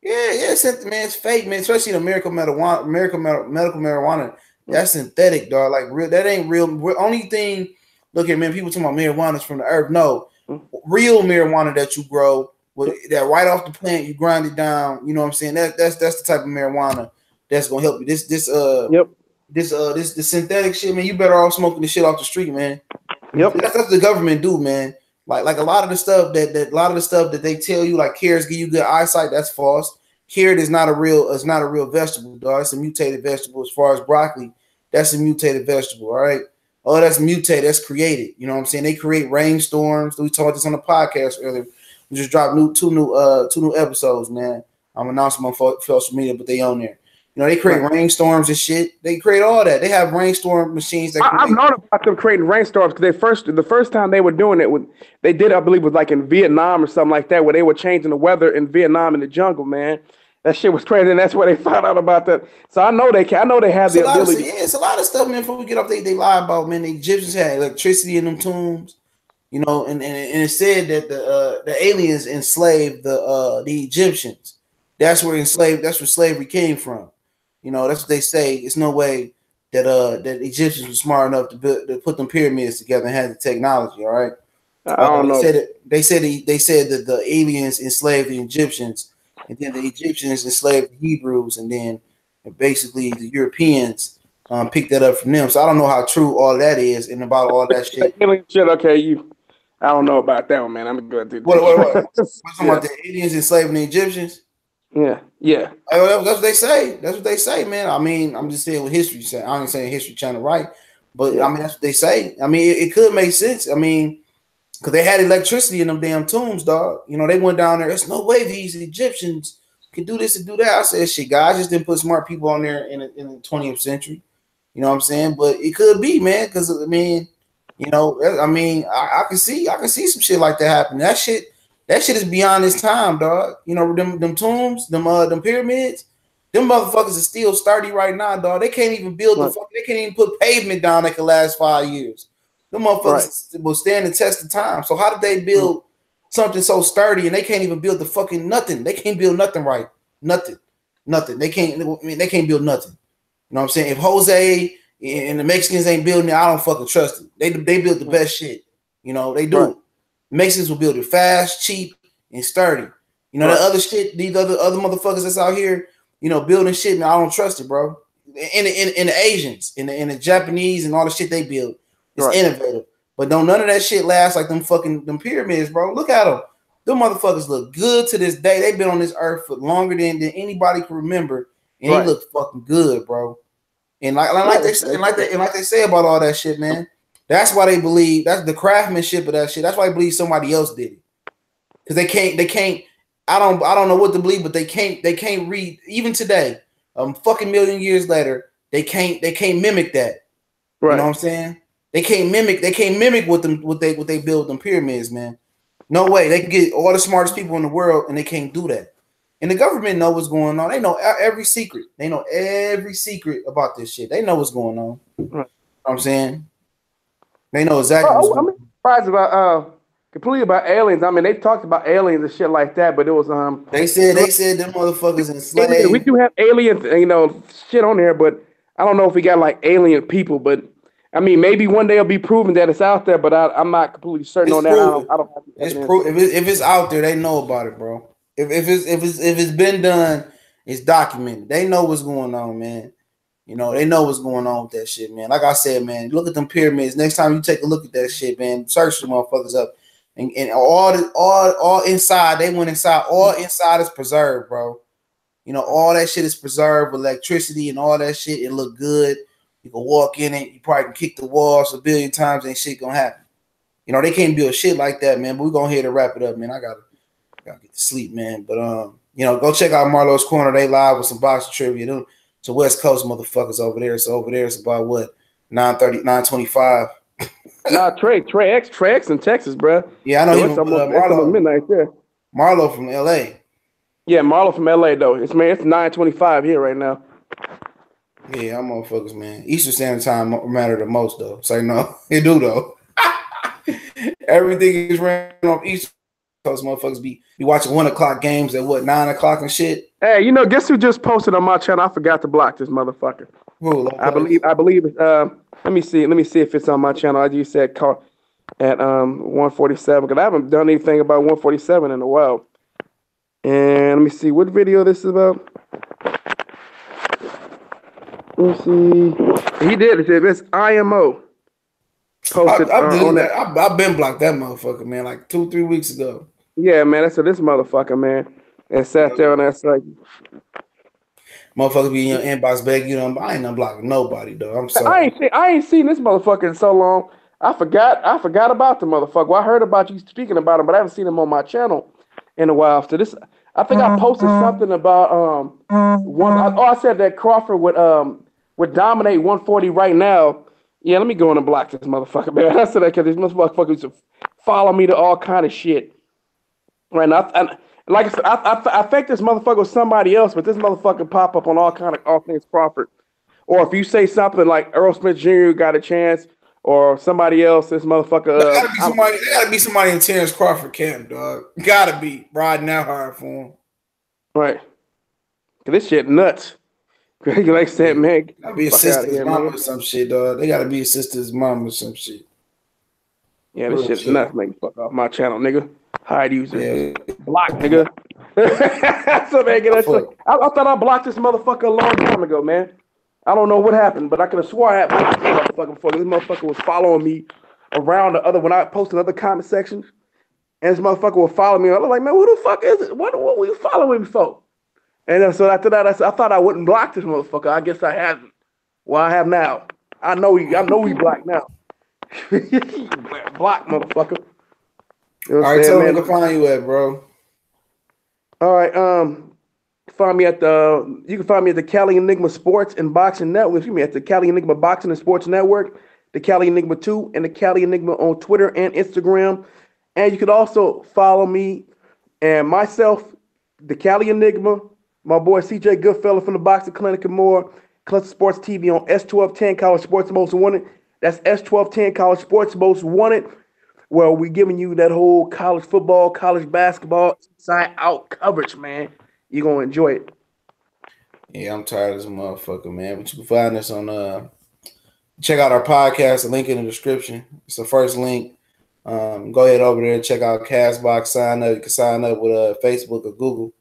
Speaker 1: Yeah, man, it's fake, man. Especially the medical marijuana. That's synthetic, dog. Like real, that ain't real. Only thing, look here, man. People talking about marijuana's from the earth. No, real marijuana that you grow, that right off the plant, you grind it down. You know what I'm saying? That's the type of marijuana that's gonna help you. This synthetic shit, man. You better off smoking the shit off the street, man.
Speaker 2: Yep,
Speaker 1: that's what the government do, man. Like a lot of the stuff that they tell you, like carrots give you good eyesight. That's false. Carrot is not a real vegetable, dog. It's a mutated vegetable. As far as broccoli, that's a mutated vegetable. All right. Oh, that's mutated. That's created. You know what I'm saying? They create rainstorms. We talked this on the podcast earlier. We just dropped two new episodes, man. I'm announcing on social media, but they on there. You know, they create rainstorms and shit. They create all that. They have rainstorm machines.
Speaker 2: I've known about them creating rainstorms because the first time they were doing it, they did, I believe, was like in Vietnam or something like that, where they were changing the weather in Vietnam in the jungle, man. That shit was crazy, and that's where they found out about that. So I know they have the ability.
Speaker 1: It's a lot of stuff, man. Before we get off, they lie about, man. The Egyptians had electricity in them tombs, you know, and it said that the aliens enslaved the Egyptians. That's where slavery came from. You know, that's what they say. It's no way that the Egyptians were smart enough to put them pyramids together and had the technology. All right,
Speaker 2: I don't know.
Speaker 1: They said that the aliens enslaved the Egyptians, and then the Egyptians enslaved the Hebrews, and then basically the Europeans picked that up from them. So I don't know how true all that is and about all that shit.
Speaker 2: Okay, I don't know about that one, man. I'm gonna do
Speaker 1: what? We're talking about the aliens enslaving the Egyptians.
Speaker 2: Yeah.
Speaker 1: That's what they say. That's what they say, man. I mean, I'm just saying what history said. I ain't saying History Channel right, but I mean that's what they say. I mean, it could make sense. I mean, because they had electricity in them damn tombs, dog. You know, they went down there. There's no way these Egyptians can do this and do that. I said, shit, guys, just didn't put smart people on there in the 20th century. You know what I'm saying? But it could be, man, because I mean, you know, I mean, I can see some shit like that happen. That shit is beyond its time, dog. You know, them tombs, them pyramids, them motherfuckers are still sturdy right now, dog. They can't even build they can't even put pavement down that could last 5 years. Them motherfuckers will stand the test of time. So how did they build something so sturdy and they can't even build the fucking nothing? They can't build nothing right. Nothing. They can't build nothing. You know what I'm saying? If Jose and the Mexicans ain't building it, I don't fucking trust it. They build the best shit. You know, they do. Right. Mexicans will build it fast, cheap, and sturdy. You know, that other shit, these other motherfuckers that's out here, you know, building shit, man, I don't trust it, bro. In the Asians, in the Japanese and all the shit they build, it's innovative. But don't none of that shit last like them pyramids, bro. Look at them. Them motherfuckers look good to this day. They've been on this earth for longer than anybody can remember, and they look fucking good, bro. And like they say about all that shit, man. That's why they believe that's the craftsmanship of that shit. That's why they believe somebody else did it. Because they can't. I don't know what to believe, but they can't read even today. Fucking million years later, they can't mimic that. Right. You know what I'm saying? They can't mimic what they build them pyramids, man. No way. They can get all the smartest people in the world and they can't do that. And the government know what's going on. They know every secret. They know every secret about this shit. They know what's going on. Right. You know what I'm saying? They know exactly what's going on.
Speaker 2: I'm surprised about completely about aliens. I mean, they talked about aliens and shit like that, but it was
Speaker 1: they said them motherfuckers enslaved.
Speaker 2: We do have aliens, you know, shit on there, but I don't know if we got like alien people, but I mean, maybe one day it'll be proven that it's out there, but I'm not completely certain on that. I don't have
Speaker 1: it's if it's out there, they know about it, bro. If it's been done, it's documented. They know what's going on, man. You know, they know what's going on with that shit, man. Like I said, man, look at them pyramids. Next time you take a look at that shit, man, search the motherfuckers up. And all inside, they went inside. All inside is preserved, bro. You know, all that shit is preserved with electricity and all that shit. It look good. You can walk in it. You probably can kick the walls a billion times. Ain't shit gonna happen. you know, they can't build shit like that, man. But we're gonna hear to wrap it up, man. I gotta get to sleep, man. But you know, go check out Marlo's Corner. They live with some boxing trivia. Them some West Coast motherfuckers over there. So over there it's about what 9:30, 9:25.
Speaker 2: Nah, Trey X in Texas, bro.
Speaker 1: Yeah, I know.
Speaker 2: So it's almost midnight there.
Speaker 1: Marlo from LA.
Speaker 2: Yeah, Marlo from LA though. It's 9:25 here right now.
Speaker 1: Yeah, I'm motherfuckers, man. Eastern Standard Time matter the most though. So no, it do though. Everything is ran off East Coast. Motherfuckers be watching 1 o'clock games at what 9 o'clock and shit.
Speaker 2: Hey, you know, guess who just posted on my channel? I forgot to block this motherfucker.
Speaker 1: Who?
Speaker 2: I believe. Let me see if it's on my channel. I just said call at 147 because I haven't done anything about 147 in a while. And let me see what video this is about. Let me see. He did. It's IMO. Posted on that.
Speaker 1: I've been blocked that motherfucker, man, like 2-3 weeks ago.
Speaker 2: Yeah, man. That's this motherfucker, man. And sat there on that site.
Speaker 1: Motherfuckers be in your inbox begging you know, I ain't unblocking nobody, though. I'm sorry.
Speaker 2: I ain't seen this motherfucker in so long. I forgot about the motherfucker. Well, I heard about you speaking about him, but I haven't seen him on my channel in a while. So this, I think I posted something about I said that Crawford would dominate 140 right now. Yeah, let me go in and block this motherfucker, man. I said that because these motherfuckers follow me to all kind of shit. Right now, like I said, I think this motherfucker was somebody else, but this motherfucker pop up on all things Crawford. Or if you say something like Earl Smith Jr. got a chance, or somebody else, this motherfucker.
Speaker 1: There gotta be somebody in Terrence Crawford camp, dog. Gotta be riding out hard for him.
Speaker 2: Right. This shit nuts. Like I said, man.
Speaker 1: Gotta be a sister's mom or some shit, dog. They gotta be a sister's mom or some shit.
Speaker 2: Yeah, this shit's nuts. Make fuck off my channel, nigga. Hide user. Yeah. Block, nigga. So man, I thought I blocked this motherfucker a long time ago, man. I don't know what happened, but I could have swore I had blocked this motherfucker before. This motherfucker was following me around when I posted other comment sections, and this motherfucker would follow me. I was like, man, who the fuck is it? What were you following me for? And then, so after that, I thought I wouldn't block this motherfucker. I guess I haven't. Well, I have now. I know he blocked now. Block, motherfucker. You know all right, tell me where to find you at, bro. All right, you can find me at the Cali Enigma Sports and Boxing Network. Excuse me, at the Cali Enigma Boxing and Sports Network, the Cali Enigma 2, and the Cali Enigma on Twitter and Instagram. And you could also follow me and myself, the Cali Enigma, my boy CJ Goodfella from the Boxing Clinic and more, Cluster Sports TV on S1210 College Sports Most Wanted. That's S1210 College Sports Most Wanted, where we're giving you that whole college football, college basketball, inside out coverage, man. You're going to enjoy it. Yeah, I'm tired of this motherfucker, man. But you can find us on, check out our podcast, the link in the description. It's the first link. Go ahead over there and check out Castbox, sign up. You can sign up with Facebook or Google.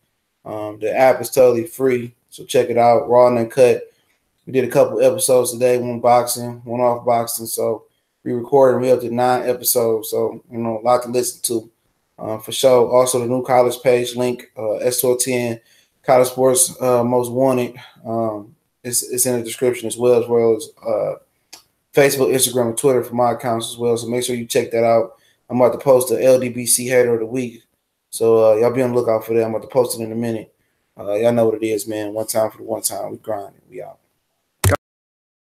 Speaker 2: The app is totally free, so check it out. Raw and Uncut. We did a couple episodes today, one boxing, one off boxing. So we recorded, we up to 9 episodes. So, you know, a lot to listen to for sure. Also, the new college page link, S1210 College Sports Most Wanted. It's in the description as well as Facebook, Instagram, and Twitter for my accounts as well. So make sure you check that out. I'm about to post the LDBC Hater of the Week. So y'all be on the lookout for that. I'm about to post it in a minute. Y'all know what it is, man. One time for the one time. We grinding. We out.